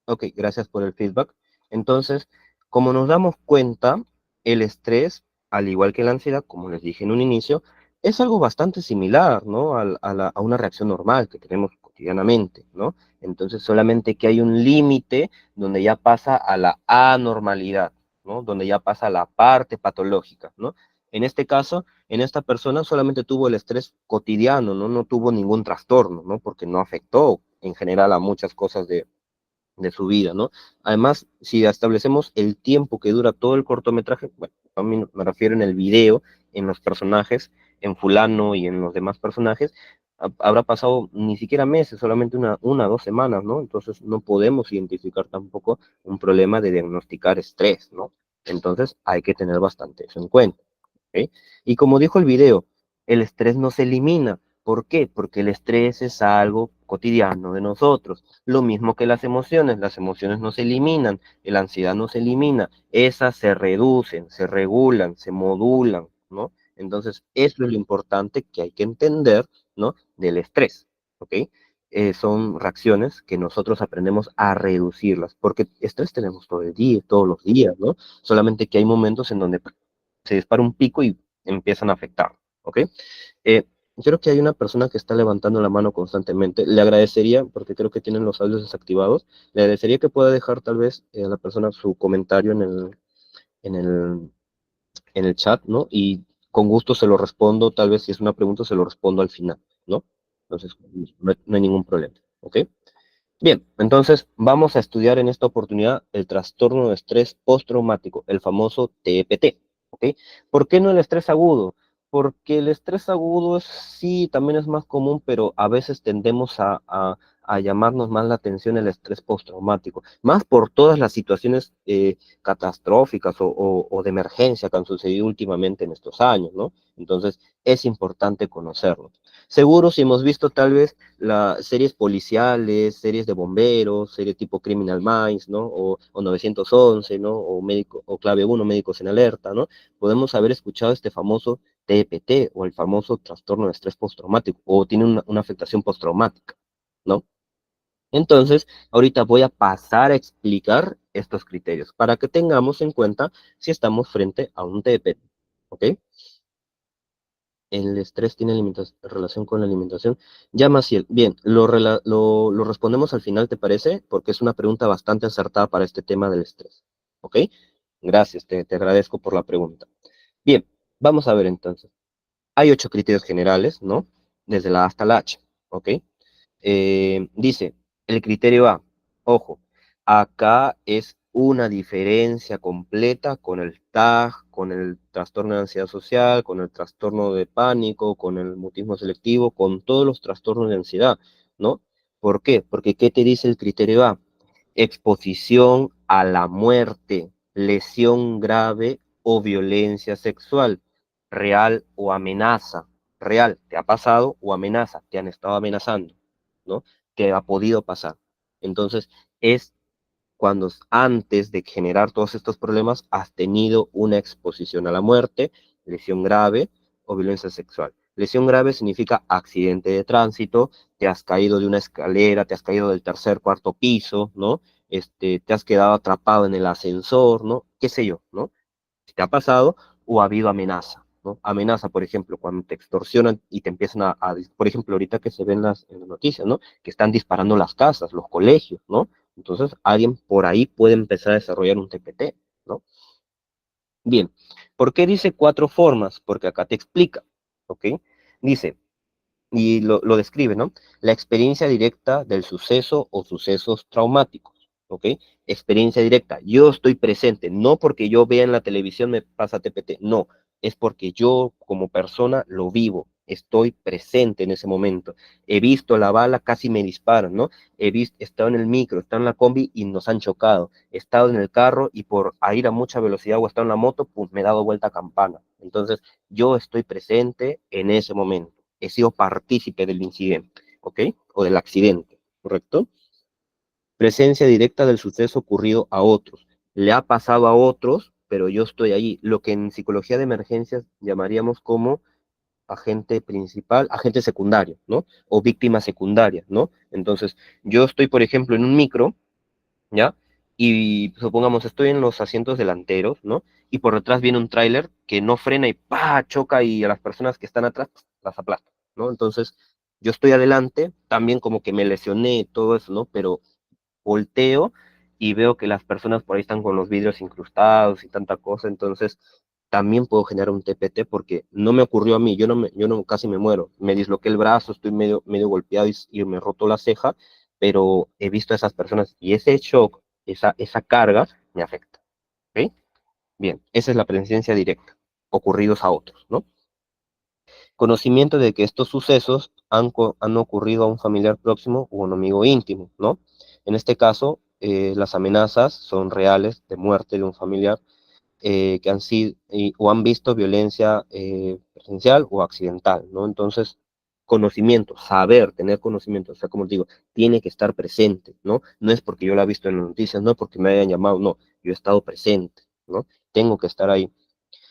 Ok, gracias por el feedback. Entonces, como nos damos cuenta, el estrés, al igual que la ansiedad, como les dije en un inicio, es algo bastante similar, ¿no? A una reacción normal que tenemos cotidianamente, ¿no? Entonces, solamente que hay un límite donde ya pasa a la anormalidad, ¿no? Donde ya pasa a la parte patológica, ¿no? En este caso, en esta persona solamente tuvo el estrés cotidiano, ¿no? No tuvo ningún trastorno, ¿no? Porque no afectó en general a muchas cosas de su vida, ¿no? Además, si establecemos el tiempo que dura todo el cortometraje, bueno, a mí me refiero en el video, en los personajes, en fulano y en los demás personajes, habrá pasado ni siquiera meses, solamente una o 2 semanas, ¿no? Entonces no podemos identificar tampoco un problema de diagnosticar estrés, ¿no? Entonces hay que tener bastante eso en cuenta, ¿ok? Y como dijo el video, el estrés no se elimina. ¿Por qué? Porque el estrés es algo cotidiano de nosotros. Lo mismo que las emociones no se eliminan, la ansiedad no se elimina, esas se reducen, se regulan, se modulan, ¿no? Entonces, eso es lo importante que hay que entender, ¿no? Del estrés, ¿ok? Son reacciones que nosotros aprendemos a reducirlas, porque estrés tenemos todo el día, todos los días, ¿no? Solamente que hay momentos en donde se dispara un pico y empiezan a afectar, ¿ok? Eh, Creo que hay una persona que está levantando la mano constantemente. Le agradecería, porque creo que tienen los audios desactivados, le agradecería que pueda dejar tal vez a la persona su comentario en el, en el chat, ¿no? Y con gusto se lo respondo, tal vez si es una pregunta se lo respondo al final, ¿no? Entonces, no hay ningún problema, ¿ok? Bien, entonces vamos a estudiar en esta oportunidad el trastorno de estrés postraumático, el famoso TEPT, ¿ok? ¿Por qué no el estrés agudo? Porque el estrés agudo sí, también es más común, pero a veces tendemos a llamarnos más la atención el estrés postraumático, más por todas las situaciones catastróficas o de emergencia que han sucedido últimamente en estos años, ¿no? Entonces es importante conocerlo. Seguro si hemos visto tal vez las series policiales, series de bomberos, series tipo Criminal Minds, ¿no? O 911, ¿no? O médico, o Clave 1, Médicos en Alerta, ¿no? Podemos haber escuchado este famoso TEPT o el famoso trastorno de estrés postraumático, o tiene una afectación postraumática, ¿no? Entonces, ahorita voy a pasar a explicar estos criterios para que tengamos en cuenta si estamos frente a un TEPT, ¿ok? El estrés tiene relación con la alimentación. Ya, Maciel, bien, lo respondemos al final, ¿te parece? Porque es una pregunta bastante acertada para este tema del estrés. ¿Ok? Gracias, te agradezco por la pregunta. Bien, vamos a ver entonces. Hay 8 criterios generales, ¿no? Desde la A hasta la H, ¿ok? Dice, el criterio A, ojo, acá es una diferencia completa con el TAG, con el trastorno de ansiedad social, con el trastorno de pánico, con el mutismo selectivo, con todos los trastornos de ansiedad, ¿no? ¿Por qué? Porque ¿qué te dice el criterio A? Exposición a la muerte, lesión grave o violencia sexual, real o amenaza. Real, te ha pasado o amenaza, te han estado amenazando, ¿no? Que ha podido pasar. Entonces, es cuando antes de generar todos estos problemas has tenido una exposición a la muerte, lesión grave o violencia sexual. Lesión grave significa accidente de tránsito, te has caído de una escalera, te has caído del tercer, cuarto piso, ¿no? Te has quedado atrapado en el ascensor, ¿no? Qué sé yo, ¿no? Si te ha pasado o ha habido amenaza, ¿no? Amenaza, por ejemplo, cuando te extorsionan y te empiezan por ejemplo, ahorita que se ven en las noticias, ¿no? Que están disparando las casas, los colegios, ¿no? Entonces, alguien por ahí puede empezar a desarrollar un TPT, ¿no? Bien, ¿por qué dice 4 formas? Porque acá te explica, ¿ok? Dice, y lo describe, ¿no? La experiencia directa del suceso o sucesos traumáticos, ¿ok? Experiencia directa. Yo estoy presente, no porque yo vea en la televisión me pasa TPT, no, es porque yo como persona lo vivo, estoy presente en ese momento. He visto la bala, casi me disparan, ¿no? He estado en el micro, he estado en la combi y nos han chocado. He estado en el carro y por ir a mucha velocidad o he estado en la moto, pues me he dado vuelta a campana. Entonces, yo estoy presente en ese momento, he sido partícipe del incidente, ¿ok? O del accidente, ¿correcto? Presencia directa del suceso ocurrido a otros. Le ha pasado a otros, pero yo estoy allí. Lo que en psicología de emergencias llamaríamos como agente principal, agente secundario, ¿no? O víctima secundaria, ¿no? Entonces, yo estoy, por ejemplo, en un micro, ¿ya? Y supongamos, estoy en los asientos delanteros, ¿no? Y por detrás viene un tráiler que no frena y ¡pa! Choca y a las personas que están atrás las aplasta, ¿no? Entonces, yo estoy adelante, también como que me lesioné y todo eso, ¿no? Pero volteo y veo que las personas por ahí están con los vidrios incrustados y tanta cosa, entonces también puedo generar un TPT porque no me ocurrió a mí, yo no casi me muero, me disloqué el brazo, estoy medio golpeado y me roto la ceja, pero he visto a esas personas y ese shock, esa carga, me afecta. ¿Ok? Bien, esa es la presencia directa, ocurridos a otros, ¿no? Conocimiento de que estos sucesos han ocurrido a un familiar próximo o un amigo íntimo, ¿no? En este caso, las amenazas son reales de muerte de un familiar que han sido o han visto violencia presencial o accidental, ¿no? Entonces, conocimiento, saber, tener conocimiento, o sea, como digo, tiene que estar presente, ¿no? No es porque yo la he visto en las noticias, no es porque me hayan llamado, no, yo he estado presente, ¿no? Tengo que estar ahí.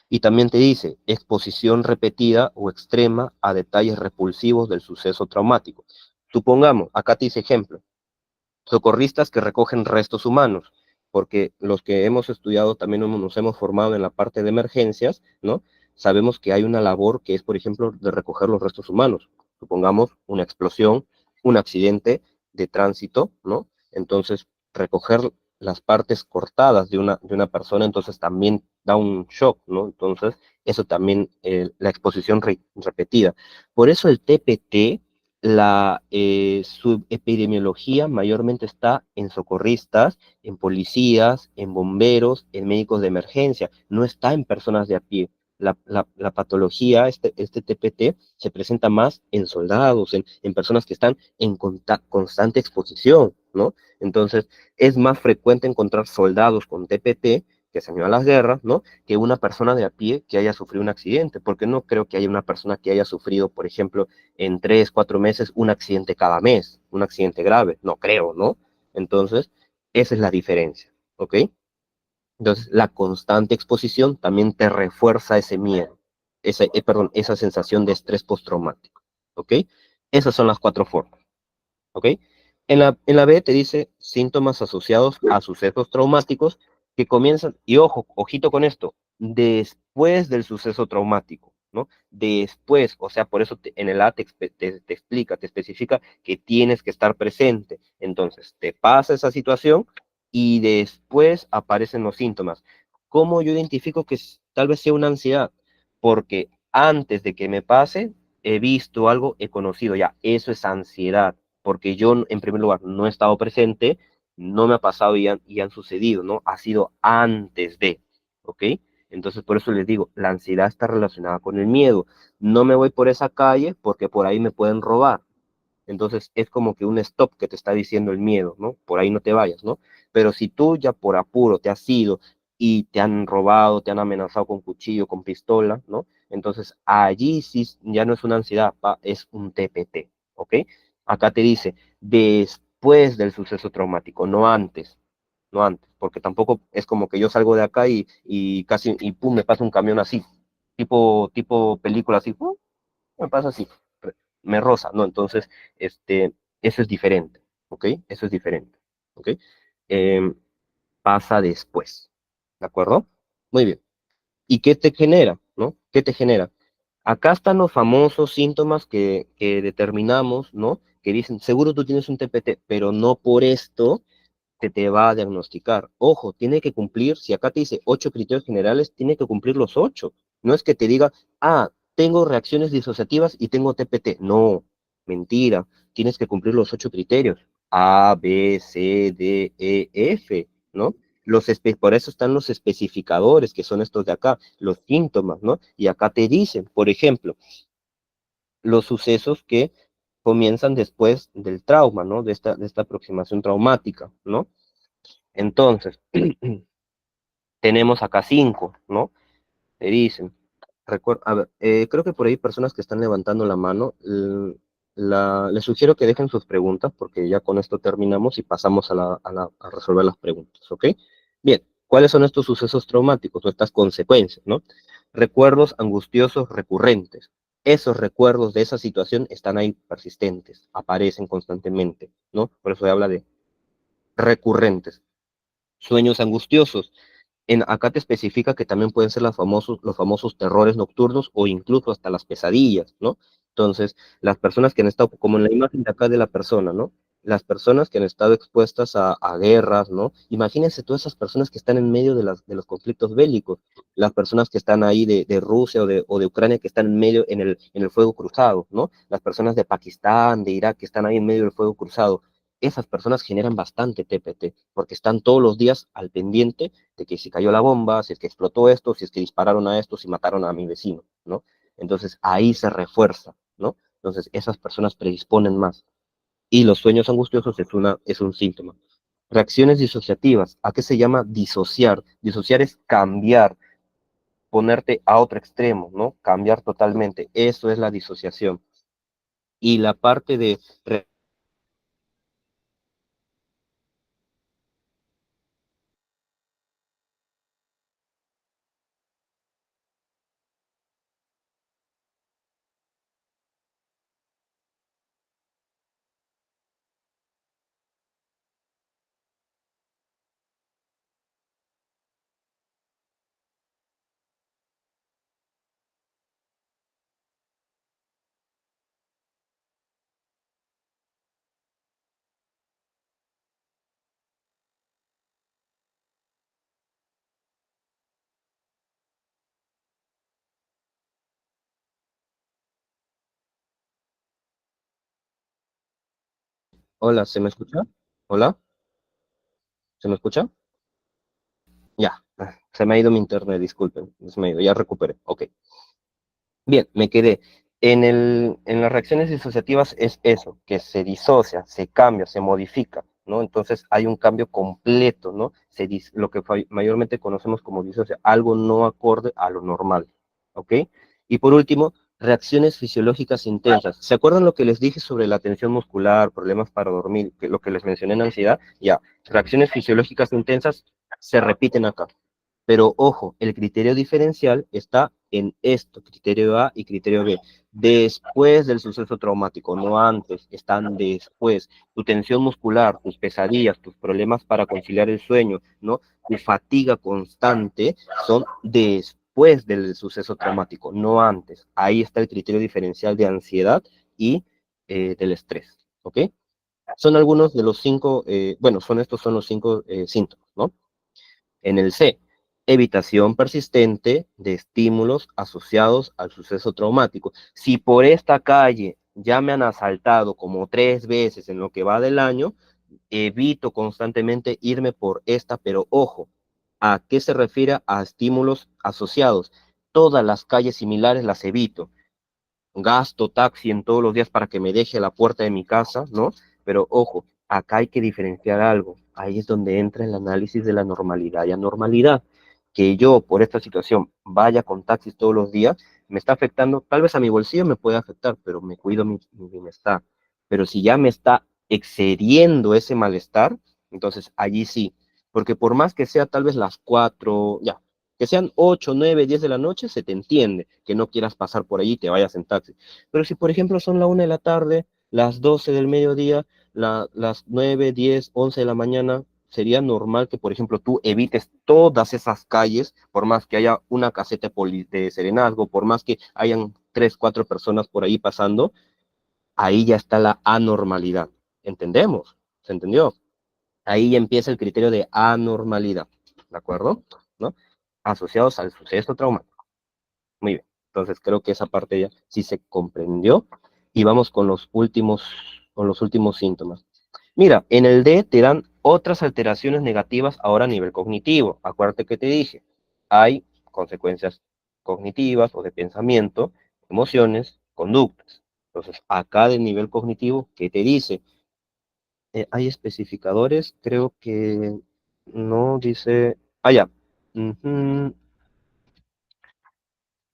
Y también te dice exposición repetida o extrema a detalles repulsivos del suceso traumático. Supongamos, acá te dice ejemplo, socorristas que recogen restos humanos, porque los que hemos estudiado también nos hemos formado en la parte de emergencias, ¿no? Sabemos que hay una labor que es, por ejemplo, de recoger los restos humanos. Supongamos una explosión, un accidente de tránsito, ¿no? Entonces, recoger las partes cortadas de una persona, entonces también da un shock, ¿no? Entonces, eso también, la exposición repetida. Por eso el TPT, su epidemiología mayormente está en socorristas, en policías, en bomberos, en médicos de emergencia, no está en personas de a pie. La patología, este TPT, se presenta más en soldados, en personas que están en constante exposición, ¿no? Entonces, es más frecuente encontrar soldados con TPT que se han ido a las guerras, ¿no? Que una persona de a pie que haya sufrido un accidente, porque no creo que haya una persona que haya sufrido, por ejemplo, en 3, 4 meses un accidente cada mes, un accidente grave, no creo, ¿no? Entonces, esa es la diferencia, ¿ok? Entonces, la constante exposición también te refuerza ese miedo, perdón, esa sensación de estrés postraumático, ¿ok? Esas son las 4 formas, ¿ok? En la B te dice síntomas asociados a sucesos traumáticos que comienzan, y ojo, ojito con esto, después del suceso traumático, ¿no? Después, o sea, por eso en el A te explica, te especifica que tienes que estar presente. Entonces, te pasa esa situación y después aparecen los síntomas. ¿Cómo yo identifico que tal vez sea una ansiedad? Porque antes de que me pase, he visto algo, he conocido ya, eso es ansiedad porque yo, en primer lugar, no he estado presente, no me ha pasado y han sucedido, ¿no? Ha sido antes de, ¿ok? Entonces, por eso les digo, la ansiedad está relacionada con el miedo. No me voy por esa calle porque por ahí me pueden robar. Entonces, es como que un stop que te está diciendo el miedo, ¿no? Por ahí no te vayas, ¿no? Pero si tú ya por apuro te has ido y te han robado, te han amenazado con cuchillo, con pistola, ¿no? Entonces, allí sí ya no es una ansiedad, es un TPT, ¿ok? Acá te dice, después del suceso traumático, no antes, no antes, porque tampoco es como que yo salgo de acá y casi, y pum, me pasa un camión así, tipo película así, pum, me pasa así, me roza, ¿no? Entonces, eso es diferente, ¿ok? Eso es diferente, ¿ok? Em, Pasa después, ¿de acuerdo? Muy bien. ¿Y qué te genera, no? ¿Qué te genera? Acá están los famosos síntomas que determinamos, ¿no? Que dicen, seguro tú tienes un TPT, pero no por esto te va a diagnosticar. Ojo, tiene que cumplir, si acá te dice 8 criterios generales, tiene que cumplir los 8. No es que te diga, tengo reacciones disociativas y tengo TPT. No, mentira. Tienes que cumplir los 8 criterios. A, B, C, D, E, F, ¿no? Por eso están los especificadores, que son estos de acá, los síntomas, ¿no? Y acá te dicen, por ejemplo, los sucesos que comienzan después del trauma, ¿no? De esta aproximación traumática, ¿no? Entonces, tenemos acá 5, ¿no? Te dicen, a ver, creo que por ahí hay personas que están levantando la mano. Les sugiero que dejen sus preguntas porque ya con esto terminamos y pasamos a resolver las preguntas, ¿ok? Bien, ¿cuáles son estos sucesos traumáticos o estas consecuencias, ¿no? Recuerdos angustiosos recurrentes. Esos recuerdos de esa situación están ahí persistentes, aparecen constantemente, ¿no? Por eso se habla de recurrentes. Sueños angustiosos. Acá te especifica que también pueden ser los famosos terrores nocturnos o incluso hasta las pesadillas, ¿no? Entonces, las personas que han estado, como en la imagen de acá de la persona, ¿no? Las personas que han estado expuestas a guerras, ¿no? Imagínense todas esas personas que están en medio de los conflictos bélicos, las personas que están ahí de Rusia o de Ucrania que están en medio en el fuego cruzado, ¿no? Las personas de Pakistán, de Irak que están ahí en medio del fuego cruzado. esas personas generan bastante TPT, porque están todos los días al pendiente de que si cayó la bomba, si es que explotó esto, si es que dispararon a esto, si mataron a mi vecino, ¿no? Entonces ahí se refuerza, ¿no? Entonces esas personas predisponen más. Y los sueños angustiosos es un síntoma. Reacciones disociativas, ¿a qué se llama disociar? Disociar es cambiar, ponerte a otro extremo, ¿no? Cambiar totalmente. Eso es la disociación. Y la parte de hola, ¿se me escucha? Hola, ¿se me escucha? Ya, se me ha ido mi internet, disculpen, se me ha ido, ya recuperé, ok. Bien, me quedé. En las reacciones disociativas es eso, que se disocia, se cambia, se modifica, ¿no? Entonces hay un cambio completo, ¿no? Lo que mayormente conocemos como disocia, algo no acorde a lo normal, ¿ok? Y por último, reacciones fisiológicas intensas. ¿Se acuerdan lo que les dije sobre la tensión muscular, problemas para dormir, lo que les mencioné en ansiedad? Ya, reacciones fisiológicas intensas se repiten acá. Pero ojo, el criterio diferencial está en esto, criterio A y criterio B. Después del suceso traumático, no antes, están después. Tu tensión muscular, tus pesadillas, tus problemas para conciliar el sueño, ¿no? Tu fatiga constante son después del suceso traumático, no antes. Ahí está el criterio diferencial de ansiedad y del estrés, ¿ok? Son algunos de los cinco, bueno, estos son los cinco síntomas, ¿no? En el C, evitación persistente de estímulos asociados al suceso traumático. Si por esta calle ya me han asaltado como 3 veces en lo que va del año, evito constantemente irme por esta, pero ojo, ¿a qué se refiere a estímulos asociados? Todas las calles similares las evito. Gasto taxi en todos los días para que me deje a la puerta de mi casa, ¿no? Pero ojo, acá hay que diferenciar algo. Ahí es donde entra el análisis de la normalidad y anormalidad. Que yo, por esta situación, vaya con taxis todos los días, me está afectando, tal vez a mi bolsillo me puede afectar, pero me cuido mi bienestar. Pero si ya me está excediendo ese malestar, entonces allí sí. Porque por más que sea tal vez las 4, ya, que sean 8, 9, 10 de la noche, se te entiende que no quieras pasar por allí y te vayas en taxi. Pero si, por ejemplo, son la 1 de la tarde, las 12 del mediodía, las 9, 10, 11 de la mañana, sería normal que, por ejemplo, tú evites todas esas calles, por más que haya una caseta de serenazgo, por más que hayan 3, 4 personas por ahí pasando, ahí ya está la anormalidad. ¿Entendemos? ¿Se entendió? Ahí ya empieza el criterio de anormalidad, ¿de acuerdo? ¿No? Asociados al suceso traumático. Muy bien. Entonces creo que esa parte ya sí se comprendió. Y vamos con los últimos síntomas. Mira, en el D te dan otras alteraciones negativas ahora a nivel cognitivo. Acuérdate que te dije, hay consecuencias cognitivas o de pensamiento, emociones, conductas. Entonces, acá de nivel cognitivo, ¿qué te dice? Hay especificadores, creo que no dice, ya, ujú,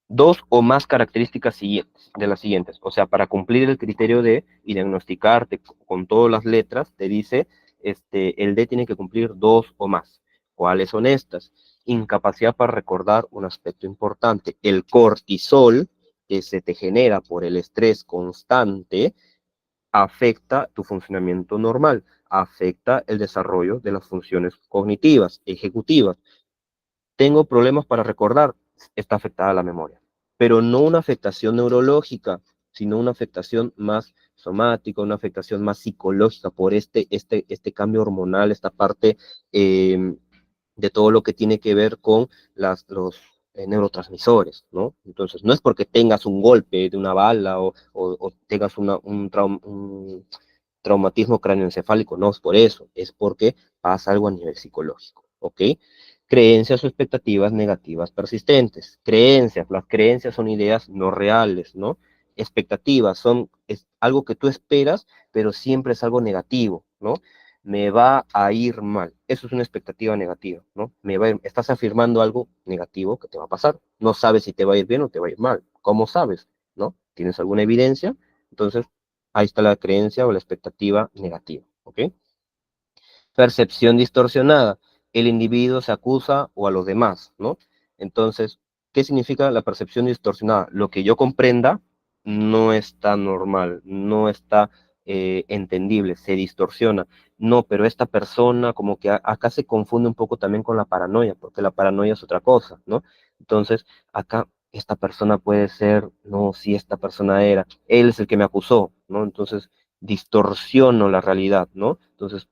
dos o más características siguientes, de las siguientes. O sea, para cumplir el criterio de y diagnosticarte con todas las letras, te dice, el D tiene que cumplir dos o más. ¿Cuáles son estas? Incapacidad para recordar un aspecto importante. El cortisol que se te genera por el estrés constante afecta tu funcionamiento normal, afecta el desarrollo de las funciones cognitivas, ejecutivas. Tengo problemas para recordar, está afectada la memoria, pero no una afectación neurológica, sino una afectación más somática, una afectación más psicológica por este cambio hormonal, esta parte de todo lo que tiene que ver con los neurotransmisores, ¿no? Entonces, no es porque tengas un golpe de una bala o tengas un trauma, traumatismo cráneoencefálico, no es por eso, es porque pasa algo a nivel psicológico, ¿ok? Creencias o expectativas negativas persistentes. Creencias, las creencias son ideas no reales, ¿no? Expectativas es algo que tú esperas, pero siempre es algo negativo, ¿no? Me va a ir mal. Eso es una expectativa negativa, ¿no? Estás afirmando algo negativo que te va a pasar. No sabes si te va a ir bien o te va a ir mal. ¿Cómo sabes? ¿No? ¿Tienes alguna evidencia? Entonces, ahí está la creencia o la expectativa negativa, ¿ok? Percepción distorsionada. El individuo se acusa o a los demás, ¿no? Entonces, ¿qué significa la percepción distorsionada? Lo que yo comprenda no está normal, no está entendible, se distorsiona. No, pero esta persona como que acá se confunde un poco también con la paranoia, porque la paranoia es otra cosa, ¿no? Entonces, acá esta persona puede ser, no, si esta persona era, él es el que me acusó, ¿no? Entonces, distorsiono la realidad, ¿no? Entonces,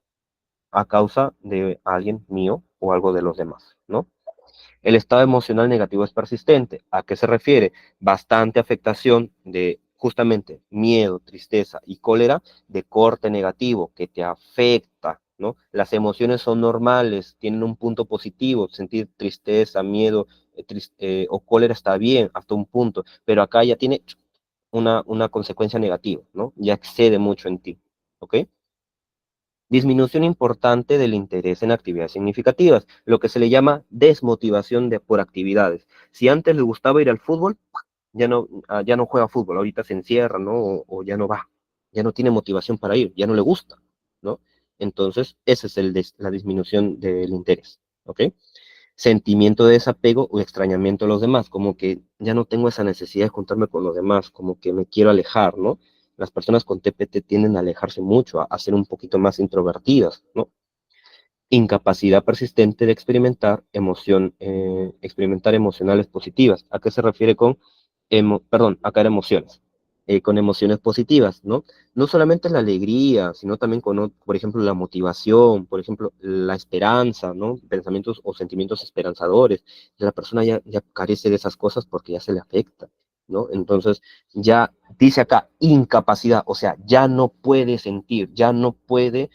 a causa de alguien mío o algo de los demás, ¿no? El estado emocional negativo es persistente. ¿A qué se refiere? Bastante afectación de justamente miedo, tristeza y cólera de corte negativo que te afecta, ¿no? Las emociones son normales, tienen un punto positivo, sentir tristeza, miedo o cólera está bien hasta un punto, pero acá ya tiene una consecuencia negativa, ¿no? Ya excede mucho en ti, ¿ok? Disminución importante del interés en actividades significativas, lo que se le llama desmotivación por actividades. Si antes le gustaba ir al fútbol, ya no juega fútbol, ahorita se encierra, ¿no? O ya no va, ya no tiene motivación para ir, ya no le gusta, ¿no? Entonces, esa es la disminución del interés, ¿ok? Sentimiento de desapego o extrañamiento a los demás, como que ya no tengo esa necesidad de juntarme con los demás, como que me quiero alejar, ¿no? Las personas con TPT tienden a alejarse mucho, a ser un poquito más introvertidas, ¿no? Incapacidad persistente de experimentar emocionales positivas. ¿A qué se refiere con, acá era emociones? Con emociones positivas, ¿no? No solamente la alegría, sino también con, por ejemplo, la motivación, por ejemplo, la esperanza, ¿no? Pensamientos o sentimientos esperanzadores. La persona ya carece de esas cosas porque ya se le afecta, ¿no? Entonces, ya dice acá incapacidad, o sea, ya no puede sentir, ya no puede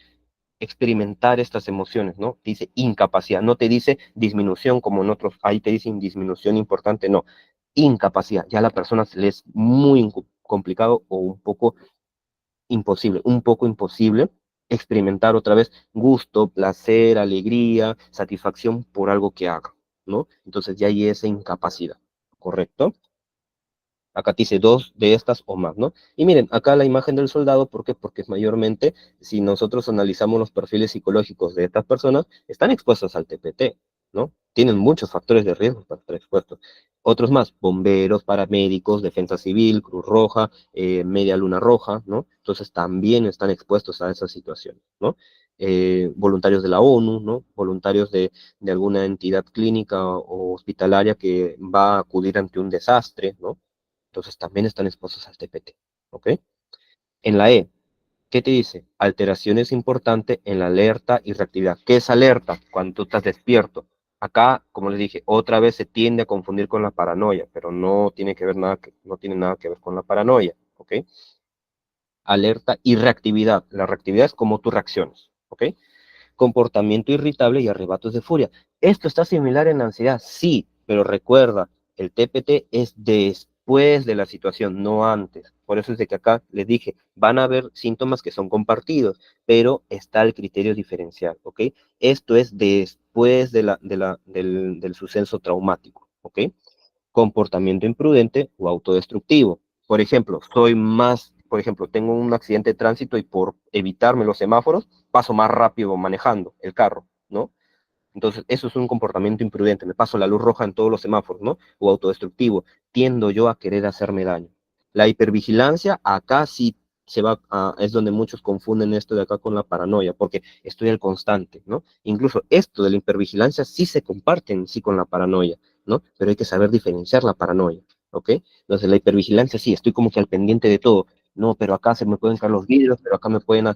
experimentar estas emociones, ¿no? Dice incapacidad, no te dice disminución como en otros, ahí te dicen disminución importante, no, incapacidad, ya a la persona se le es muy complicado o un poco imposible experimentar otra vez gusto, placer, alegría, satisfacción por algo que haga, ¿no? Entonces ya hay esa incapacidad, ¿correcto? Acá te dice dos de estas o más, ¿no? Y miren, acá la imagen del soldado, ¿por qué? Porque mayormente, si nosotros analizamos los perfiles psicológicos de estas personas, están expuestos al TPT, ¿no? Tienen muchos factores de riesgo para estar expuestos. Otros más, bomberos, paramédicos, defensa civil, Cruz Roja, Media Luna Roja, ¿no? Entonces también están expuestos a esas situaciones, ¿no? Voluntarios de la ONU, ¿no? Voluntarios de alguna entidad clínica o hospitalaria que va a acudir ante un desastre, ¿no? Entonces también están expuestos al TPT, ¿ok? En la E, ¿qué te dice? Alteraciones importantes en la alerta y reactividad. ¿Qué es alerta? Cuando tú estás despierto. Acá, como les dije, otra vez se tiende a confundir con la paranoia, pero no tiene que ver no tiene nada que ver con la paranoia, ¿ok? Alerta y reactividad. La reactividad es como tú reaccionas, ¿ok? Comportamiento irritable y arrebatos de furia. ¿Esto está similar en la ansiedad? Sí, pero recuerda, el TPT es después de la situación, no antes. Por eso es de que acá les dije, van a haber síntomas que son compartidos, pero está el criterio diferencial, ¿ok? Esto es después del suceso traumático, ¿ok? Comportamiento imprudente o autodestructivo. Por ejemplo, por ejemplo, tengo un accidente de tránsito y por evitarme los semáforos, paso más rápido manejando el carro, ¿no? Entonces, eso es un comportamiento imprudente. Me paso la luz roja en todos los semáforos, ¿no? O autodestructivo. Tiendo yo a querer hacerme daño. La hipervigilancia, acá sí es donde muchos confunden esto de acá con la paranoia, porque estoy al constante, ¿no? Incluso esto de la hipervigilancia sí se comparte en sí con la paranoia, ¿no? Pero hay que saber diferenciar la paranoia, ¿ok? Entonces, la hipervigilancia sí, estoy como que al pendiente de todo. No, pero acá se me pueden caer los vidrios, pero acá me pueden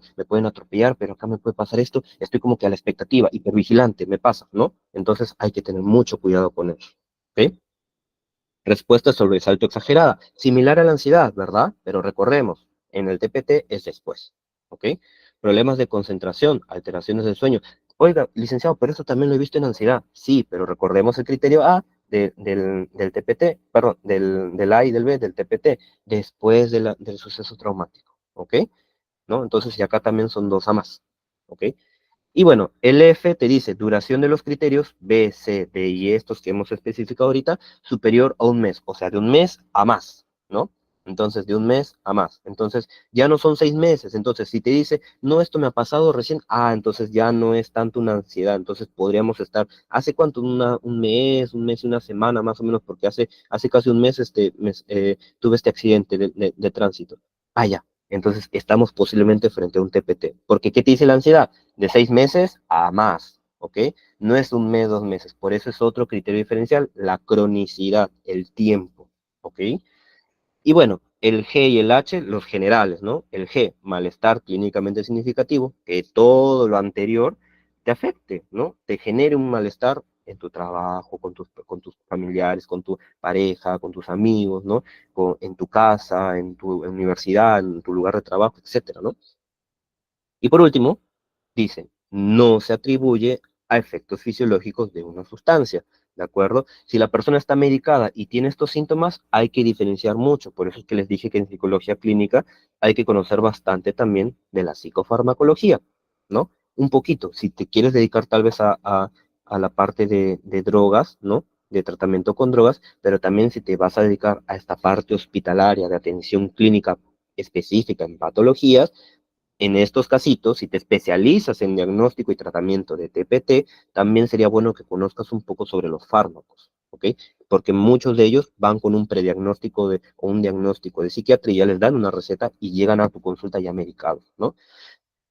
atropellar, pero acá me puede pasar esto. Estoy como que a la expectativa, hipervigilante, me pasa, ¿no? Entonces hay que tener mucho cuidado con eso, ¿ok? Respuesta sobresalto exagerada, similar a la ansiedad, ¿verdad? Pero recordemos, en el TPT es después. ¿ok? Problemas de concentración, alteraciones del sueño. Oiga, licenciado, pero eso también lo he visto en ansiedad. Sí, pero recordemos el criterio A del TPT, perdón, del A y del B, del TPT, después del suceso traumático, ¿ok? ¿No? Entonces, y acá también son 2 a más, ¿ok? Y bueno, el F te dice duración de los criterios B, C, D y estos que hemos especificado ahorita, superior a un mes, o sea, de un mes a más, ¿no? Entonces, de un mes a más. Entonces, ya no son 6 meses. Entonces, si te dice, no, esto me ha pasado recién, entonces ya no es tanto una ansiedad. Entonces, podríamos estar, ¿hace cuánto? Un mes y una semana más o menos, porque hace casi un mes, tuve este accidente de tránsito. Ya. Entonces, estamos posiblemente frente a un TPT. Porque, ¿qué te dice la ansiedad? De 6 meses a más, ¿ok? No es un mes, 2 meses. Por eso es otro criterio diferencial, la cronicidad, el tiempo, ¿ok? Y bueno, el G y el H, los generales, ¿no? El G, malestar clínicamente significativo, que todo lo anterior te afecte, ¿no? Te genere un malestar en tu trabajo, con tus familiares, con tu pareja, con tus amigos, ¿no? En tu casa, en tu universidad, en tu lugar de trabajo, etcétera, ¿no? Y por último, dice, no se atribuye a efectos fisiológicos de una sustancia, ¿de acuerdo? Si la persona está medicada y tiene estos síntomas, hay que diferenciar mucho. Por eso es que les dije que en psicología clínica hay que conocer bastante también de la psicofarmacología, ¿no? Un poquito, si te quieres dedicar tal vez a la parte de drogas, ¿no? De tratamiento con drogas, pero también si te vas a dedicar a esta parte hospitalaria de atención clínica específica en patologías, en estos casitos, si te especializas en diagnóstico y tratamiento de TPT, también sería bueno que conozcas un poco sobre los fármacos, ¿ok? Porque muchos de ellos van con un prediagnóstico o un diagnóstico de psiquiatría, les dan una receta y llegan a tu consulta ya medicados, ¿no?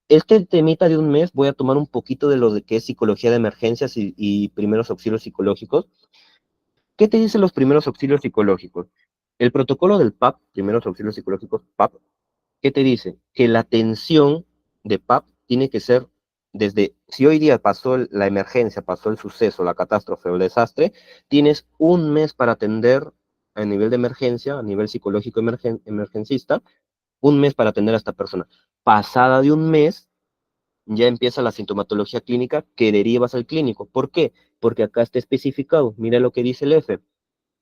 Este temita de un mes voy a tomar un poquito de lo de que es psicología de emergencias y primeros auxilios psicológicos. ¿Qué te dicen los primeros auxilios psicológicos? El protocolo del PAP, primeros auxilios psicológicos, PAP, ¿qué te dice? Que la atención de PAP tiene que ser desde, si hoy día pasó la emergencia, pasó el suceso, la catástrofe o el desastre, tienes un mes para atender a nivel de emergencia, a nivel psicológico emergencista, un mes para atender a esta persona. Pasada de un mes, ya empieza la sintomatología clínica que derivas al clínico. ¿Por qué? Porque acá está especificado. Mira lo que dice el F,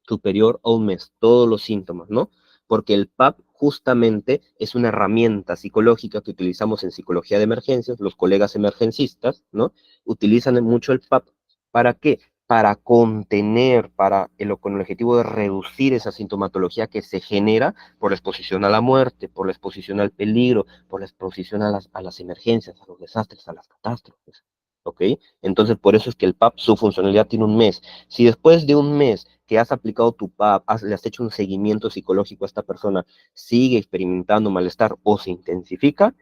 superior a un mes, todos los síntomas, ¿no? Porque el PAP justamente es una herramienta psicológica que utilizamos en psicología de emergencias, los colegas emergencistas, ¿no? Utilizan mucho el PAP. ¿Para qué? Para contener, con el objetivo de reducir esa sintomatología que se genera por la exposición a la muerte, por la exposición al peligro, por la exposición a las emergencias, a los desastres, a las catástrofes, ¿ok? Entonces, por eso es que el PAP, su funcionalidad tiene un mes. Si después de un mes que has aplicado tu PAP, le has hecho un seguimiento psicológico a esta persona, sigue experimentando malestar o se intensifica,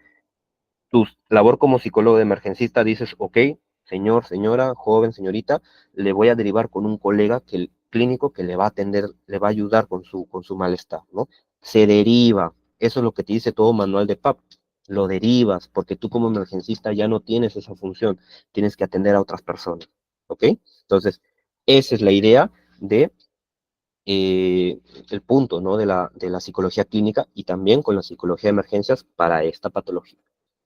tu labor como psicólogo de emergencista dices, ok, señor, señora, joven, señorita, le voy a derivar con un colega clínico que le va a atender, le va a ayudar con su malestar, ¿no? Se deriva, eso es lo que te dice todo manual de PAP, lo derivas, porque tú como emergencista ya no tienes esa función, tienes que atender a otras personas, ¿ok? Entonces, esa es la idea de el punto, ¿no? de la psicología clínica y también con la psicología de emergencias para esta patología.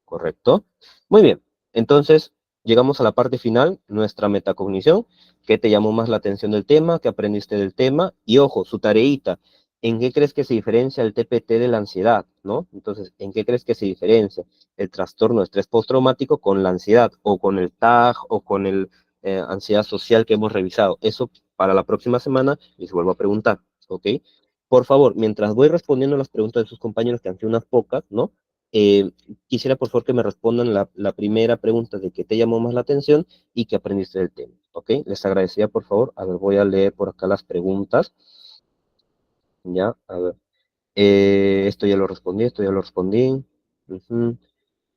¿Correcto? Muy bien. Entonces, llegamos a la parte final, nuestra metacognición. ¿Qué te llamó más la atención del tema? ¿Qué aprendiste del tema? Y ojo, su tareita. ¿En qué crees que se diferencia el TPT de la ansiedad? ¿No? Entonces, ¿en qué crees que se diferencia el trastorno de estrés postraumático con la ansiedad o con el TAG o con el ansiedad social que hemos revisado? Eso para la próxima semana les vuelvo a preguntar, ¿ok? Por favor, mientras voy respondiendo las preguntas de sus compañeros, que han sido unas pocas, ¿no? Eh, Quisiera por favor que me respondan la primera pregunta de qué te llamó más la atención y qué aprendiste del tema, ¿ok? Les agradecería por favor, a ver, voy a leer por acá las preguntas, ya, a ver, esto ya lo respondí, ujú.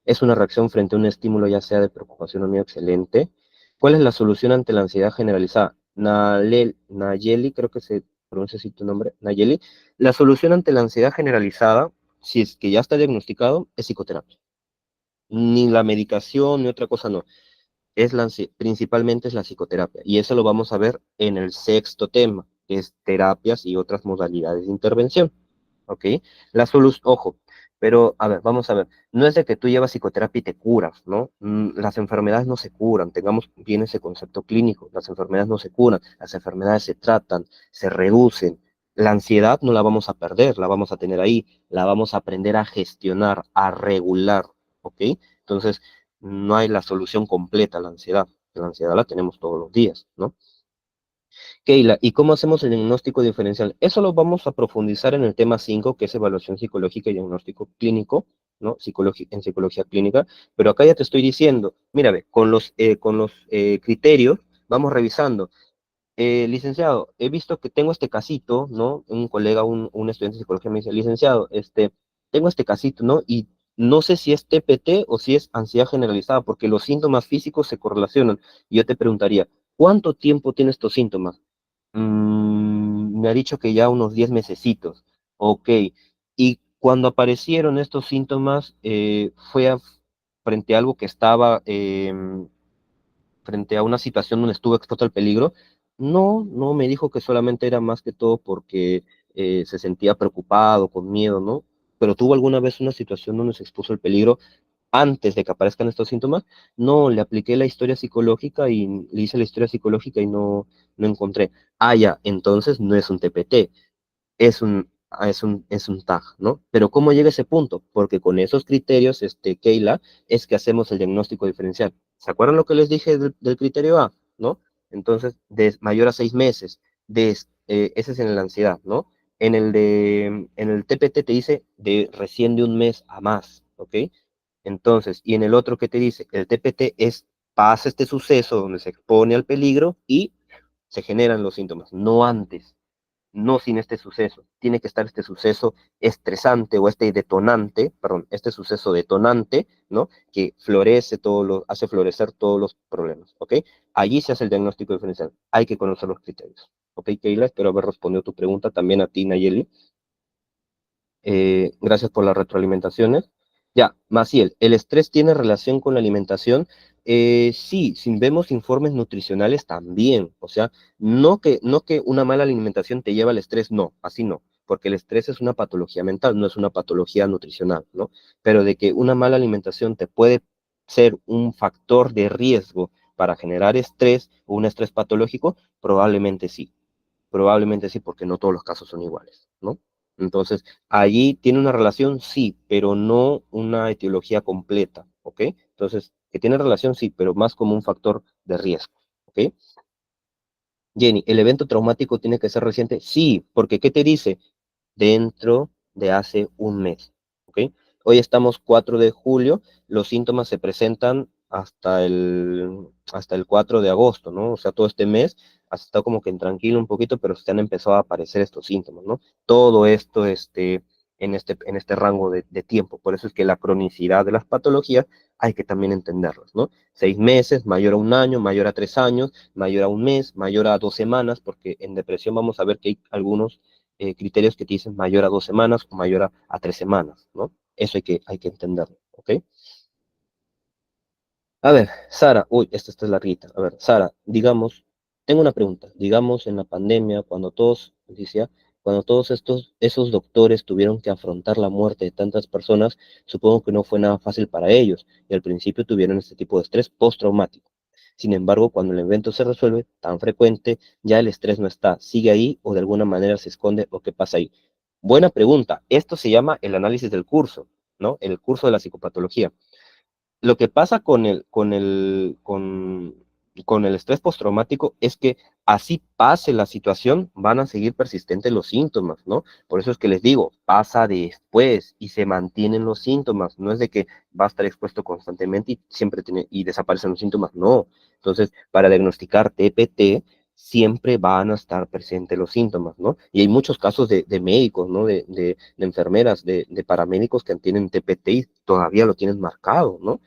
Es una reacción frente a un estímulo ya sea de preocupación o miedo, excelente. ¿Cuál es la solución ante la ansiedad generalizada? Nayeli, creo que se pronuncia así tu nombre, Nayeli. La solución ante la ansiedad generalizada, si es que ya está diagnosticado, es psicoterapia. Ni la medicación, ni otra cosa, no. Principalmente es la psicoterapia. Y eso lo vamos a ver en el sexto tema, que es terapias y otras modalidades de intervención. ¿Ok? Ojo, Pero, a ver, vamos a ver, no es de que tú llevas psicoterapia y te curas, ¿no? Las enfermedades no se curan, tengamos bien ese concepto clínico, las enfermedades no se curan, las enfermedades se tratan, se reducen. La ansiedad no la vamos a perder, la vamos a tener ahí, la vamos a aprender a gestionar, a regular, ¿ok? Entonces, no hay la solución completa a la ansiedad la tenemos todos los días, ¿no? Keila, ¿y cómo hacemos el diagnóstico diferencial? Eso lo vamos a profundizar en el tema 5, que es evaluación psicológica y diagnóstico clínico, ¿no? En psicología clínica, pero acá ya te estoy diciendo, mira, ve, con los criterios, vamos revisando. Licenciado, he visto que tengo este casito, ¿no? Un colega, un estudiante de psicología me dice, licenciado, tengo este casito, ¿no? Y no sé si es TPT o si es ansiedad generalizada, porque los síntomas físicos se correlacionan. Y yo te preguntaría, ¿cuánto tiempo tiene estos síntomas? Me ha dicho que ya unos 10 mesecitos. Ok. Y cuando aparecieron estos síntomas, frente a algo que estaba, frente a una situación donde estuvo expuesto al peligro. No, no, me dijo que solamente era más que todo porque se sentía preocupado, con miedo, ¿no? Pero tuvo alguna vez una situación donde se expuso al peligro antes de que aparezcan estos síntomas. No, le apliqué la historia psicológica y le hice la historia psicológica y no encontré. Ah, ya, entonces no es un TPT, es un tag, ¿no? Pero ¿cómo llega a ese punto? Porque con esos criterios, Keila, es que hacemos el diagnóstico diferencial. ¿Se acuerdan lo que les dije del criterio A, ¿no? Entonces, de mayor a 6 meses, ese es en la ansiedad, ¿no? En el TPT te dice de recién de un mes a más, ¿ok? Entonces, y en el otro que te dice, el TPT pasa este suceso donde se expone al peligro y se generan los síntomas, no antes, no sin este suceso. Tiene que estar este suceso estresante o este detonante, perdón, este suceso detonante, ¿no? Que hace florecer todos los problemas, ¿ok? Allí se hace el diagnóstico diferencial. Hay que conocer los criterios. ¿Ok, Keila? Espero haber respondido tu pregunta, también a ti, Nayeli. Gracias por las retroalimentaciones. Ya, Maciel, ¿el estrés tiene relación con la alimentación? Sí, si vemos informes nutricionales también. O sea, no que una mala alimentación te lleva al estrés, no, así no, porque el estrés es una patología mental, no es una patología nutricional, ¿no? Pero de que una mala alimentación te puede ser un factor de riesgo para generar estrés o un estrés patológico, probablemente sí, porque no todos los casos son iguales, ¿no? Entonces, allí tiene una relación, sí, pero no una etiología completa, ¿ok? Entonces, que tiene relación, sí, pero más como un factor de riesgo, ¿ok? Jenny, ¿el evento traumático tiene que ser reciente? Sí, porque ¿qué te dice? Dentro de hace un mes, ¿ok? Hoy estamos 4 de julio, los síntomas se presentan hasta el 4 de agosto, ¿no? O sea, todo este mes has estado como que en tranquilo un poquito, pero se han empezado a aparecer estos síntomas, ¿no? Todo esto, en este rango de tiempo. Por eso es que la cronicidad de las patologías hay que también entenderlas, ¿no? 6 meses, mayor a un año, mayor a 3 años, mayor a un mes, mayor a 2 semanas, porque en depresión vamos a ver que hay algunos criterios que te dicen mayor a 2 semanas o mayor a 3 semanas, ¿no? Eso hay que entenderlo, ¿ok? A ver, Sara, uy, esta es larguita. A ver, Sara, digamos, tengo una pregunta. Digamos, en la pandemia, cuando todos esos doctores tuvieron que afrontar la muerte de tantas personas, supongo que no fue nada fácil para ellos y al principio tuvieron este tipo de estrés postraumático. Sin embargo, cuando el evento se resuelve, tan frecuente, ya el estrés no está, sigue ahí o de alguna manera se esconde o qué pasa ahí. Buena pregunta. Esto se llama el análisis del curso, ¿no? El curso de la psicopatología. Lo que pasa con el estrés postraumático es que así pase la situación, van a seguir persistentes los síntomas, ¿no? Por eso es que les digo, pasa después y se mantienen los síntomas. No es de que va a estar expuesto constantemente y siempre y desaparecen los síntomas, no. Entonces, para diagnosticar TPT, siempre van a estar presentes los síntomas, ¿no? Y hay muchos casos de médicos, ¿no? De enfermeras, de paramédicos que tienen TPT y todavía lo tienen marcado, ¿no?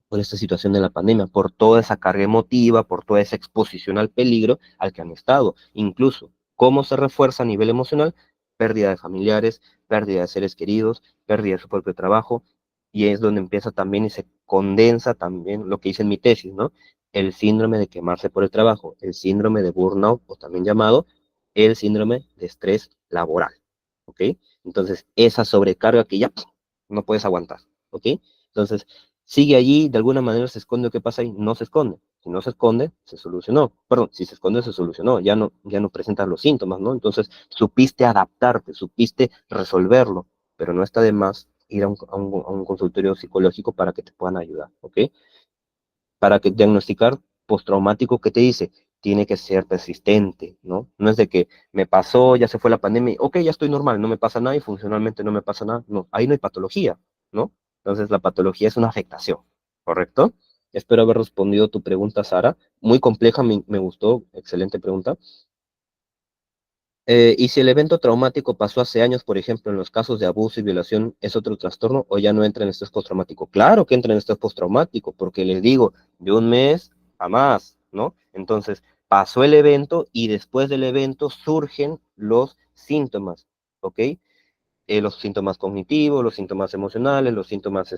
Por esta situación de la pandemia, por toda esa carga emotiva, por toda esa exposición al peligro al que han estado. Incluso, ¿cómo se refuerza a nivel emocional? Pérdida de familiares, pérdida de seres queridos, pérdida de su propio trabajo, y es donde empieza también y se condensa también lo que dice en mi tesis, ¿no? El síndrome de quemarse por el trabajo, el síndrome de burnout, o también llamado el síndrome de estrés laboral. ¿ok? Entonces, esa sobrecarga que ya no puedes aguantar, ¿ok? Entonces, sigue allí, de alguna manera se esconde. ¿Qué pasa ahí? No se esconde. Si no se esconde, se solucionó. Perdón, si se esconde, se solucionó. Ya no presentas los síntomas, ¿no? Entonces, supiste adaptarte, supiste resolverlo, pero no está de más ir a un consultorio psicológico para que te puedan ayudar, ¿ok? Para que diagnosticar postraumático, ¿qué te dice? Tiene que ser persistente, ¿no? No es de que me pasó, ya se fue la pandemia, ok, ya estoy normal, no me pasa nada y funcionalmente no me pasa nada. No, ahí no hay patología, ¿no? Entonces la patología es una afectación, ¿correcto? Espero haber respondido tu pregunta, Sara. Muy compleja, me gustó, excelente pregunta. ¿Y si el evento traumático pasó hace años, por ejemplo, en los casos de abuso y violación, es otro trastorno o ya no entra en estrés postraumático? Claro que entra en estrés postraumático, porque les digo, de un mes a más, ¿no? Entonces, pasó el evento y después del evento surgen los síntomas, ¿ok? Los síntomas cognitivos, los síntomas emocionales, los síntomas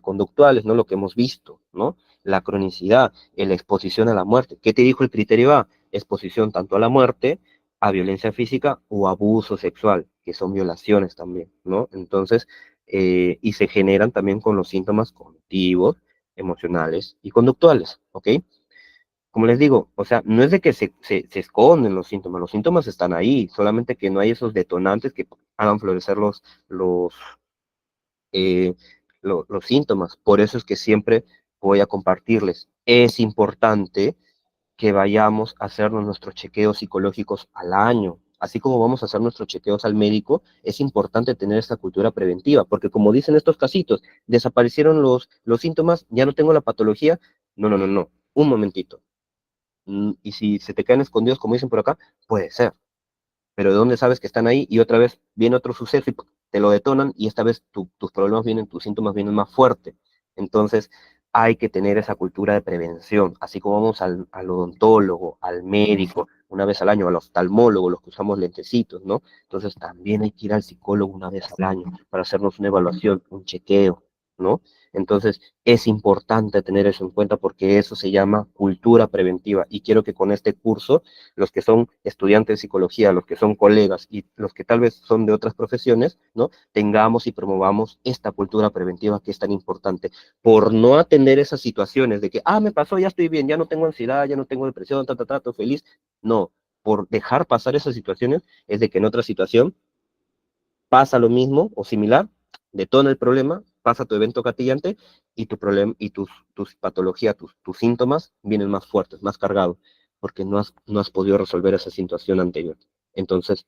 conductuales, ¿no? Lo que hemos visto, ¿no? La cronicidad, la exposición a la muerte. ¿Qué te dijo el criterio A? Exposición tanto a la muerte, a violencia física o abuso sexual, que son violaciones también, ¿no? Entonces, y se generan también con los síntomas cognitivos, emocionales y conductuales, ¿ok? Como les digo, o sea, no es de que se esconden los síntomas están ahí, solamente que no hay esos detonantes que hagan florecer los, eh, los síntomas. Por eso es que siempre voy a compartirles. Es importante que vayamos a hacernos nuestros chequeos psicológicos al año. Así como vamos a hacer nuestros chequeos al médico, es importante tener esta cultura preventiva, porque como dicen estos casitos, desaparecieron los síntomas, ya no tengo la patología. No, no, no, no. Un momentito. Y si se te quedan escondidos, como dicen por acá, puede ser. Pero ¿de dónde sabes que están ahí? Y otra vez viene otro suceso y te lo detonan y esta vez tus problemas vienen, tus síntomas vienen más fuertes. Entonces hay que tener esa cultura de prevención, así como vamos al odontólogo, al médico, una vez al año, al oftalmólogo, los que usamos lentecitos, ¿no? Entonces también hay que ir al psicólogo una vez al año para hacernos una evaluación, un chequeo, ¿no? Entonces, es importante tener eso en cuenta porque eso se llama cultura preventiva. Y quiero que con este curso, los que son estudiantes de psicología, los que son colegas y los que tal vez son de otras profesiones, ¿no? Tengamos y promovamos esta cultura preventiva que es tan importante. Por no atender esas situaciones de que, me pasó, ya estoy bien, ya no tengo ansiedad, ya no tengo depresión, estoy feliz. No, por dejar pasar esas situaciones es de que en otra situación pasa lo mismo o similar, detona el problema, pasa tu evento gatillante y tu problema y tus patologías, tus síntomas vienen más fuertes, más cargados, porque no has podido resolver esa situación anterior. Entonces,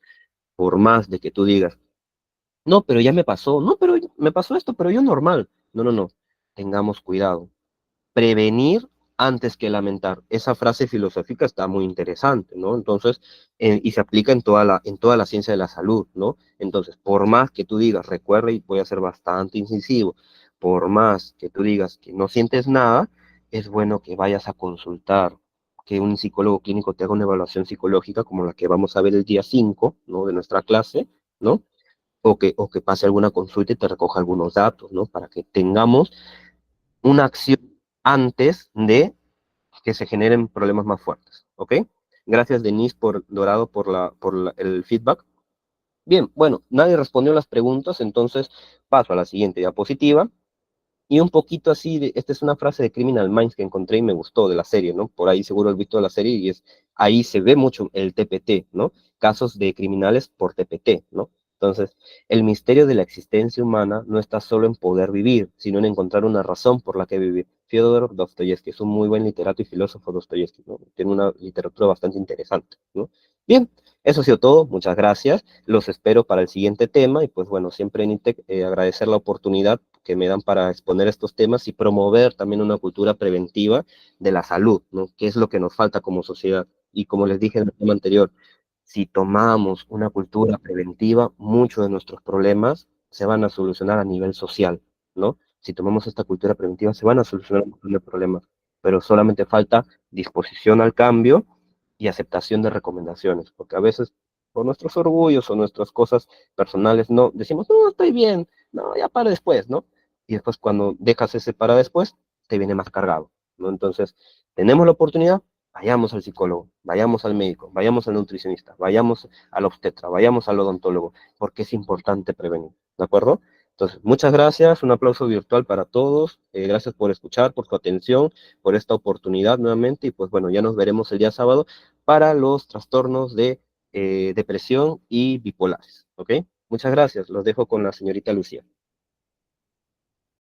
por más de que tú digas, no, pero ya me pasó, no, pero me pasó esto, pero yo normal. No, no, no. Tengamos cuidado. Prevenir antes que lamentar. Esa frase filosófica está muy interesante, ¿no? Entonces, y se aplica en toda la ciencia de la salud, ¿no? Entonces, por más que tú digas, recuerda, y voy a ser bastante incisivo, por más que tú digas que no sientes nada, es bueno que vayas a consultar, que un psicólogo clínico te haga una evaluación psicológica como la que vamos a ver el día 5, ¿no? De nuestra clase, ¿no? O que pase alguna consulta y te recoja algunos datos, ¿no? Para que tengamos una acción antes de que se generen problemas más fuertes, ¿ok? Gracias, Denise, por Dorado, el feedback. Bien, bueno, nadie respondió las preguntas, entonces paso a la siguiente diapositiva. Y un poquito así, esta es una frase de Criminal Minds que encontré y me gustó de la serie, ¿no? Por ahí seguro has visto la serie y ahí se ve mucho el TPT, ¿no? Casos de criminales por TPT, ¿no? Entonces, el misterio de la existencia humana no está solo en poder vivir, sino en encontrar una razón por la que vivir. Fyodor Dostoyevsky es un muy buen literato y filósofo Dostoyevsky, ¿no? Tiene una literatura bastante interesante, ¿no? Bien, eso ha sido todo, muchas gracias. Los espero para el siguiente tema y pues bueno, siempre en INTEC agradecer la oportunidad que me dan para exponer estos temas y promover también una cultura preventiva de la salud, ¿no? Que es lo que nos falta como sociedad. Y como les dije en el tema anterior, si tomamos una cultura preventiva, muchos de nuestros problemas se van a solucionar a nivel social, ¿no? Si tomamos esta cultura preventiva, se van a solucionar un montón de problemas, pero solamente falta disposición al cambio y aceptación de recomendaciones, porque a veces por nuestros orgullos o nuestras cosas personales no decimos, no, estoy bien, no, ya para después, ¿no? Y después cuando dejas ese para después, te viene más cargado, ¿no? Entonces, tenemos la oportunidad, vayamos al psicólogo, vayamos al médico, vayamos al nutricionista, vayamos al obstetra, vayamos al odontólogo, porque es importante prevenir, ¿de acuerdo? Entonces, muchas gracias, un aplauso virtual para todos, gracias por escuchar, por su atención, por esta oportunidad nuevamente, y pues bueno, ya nos veremos el día sábado para los trastornos de depresión y bipolares, ¿ok? Muchas gracias, los dejo con la señorita Lucía.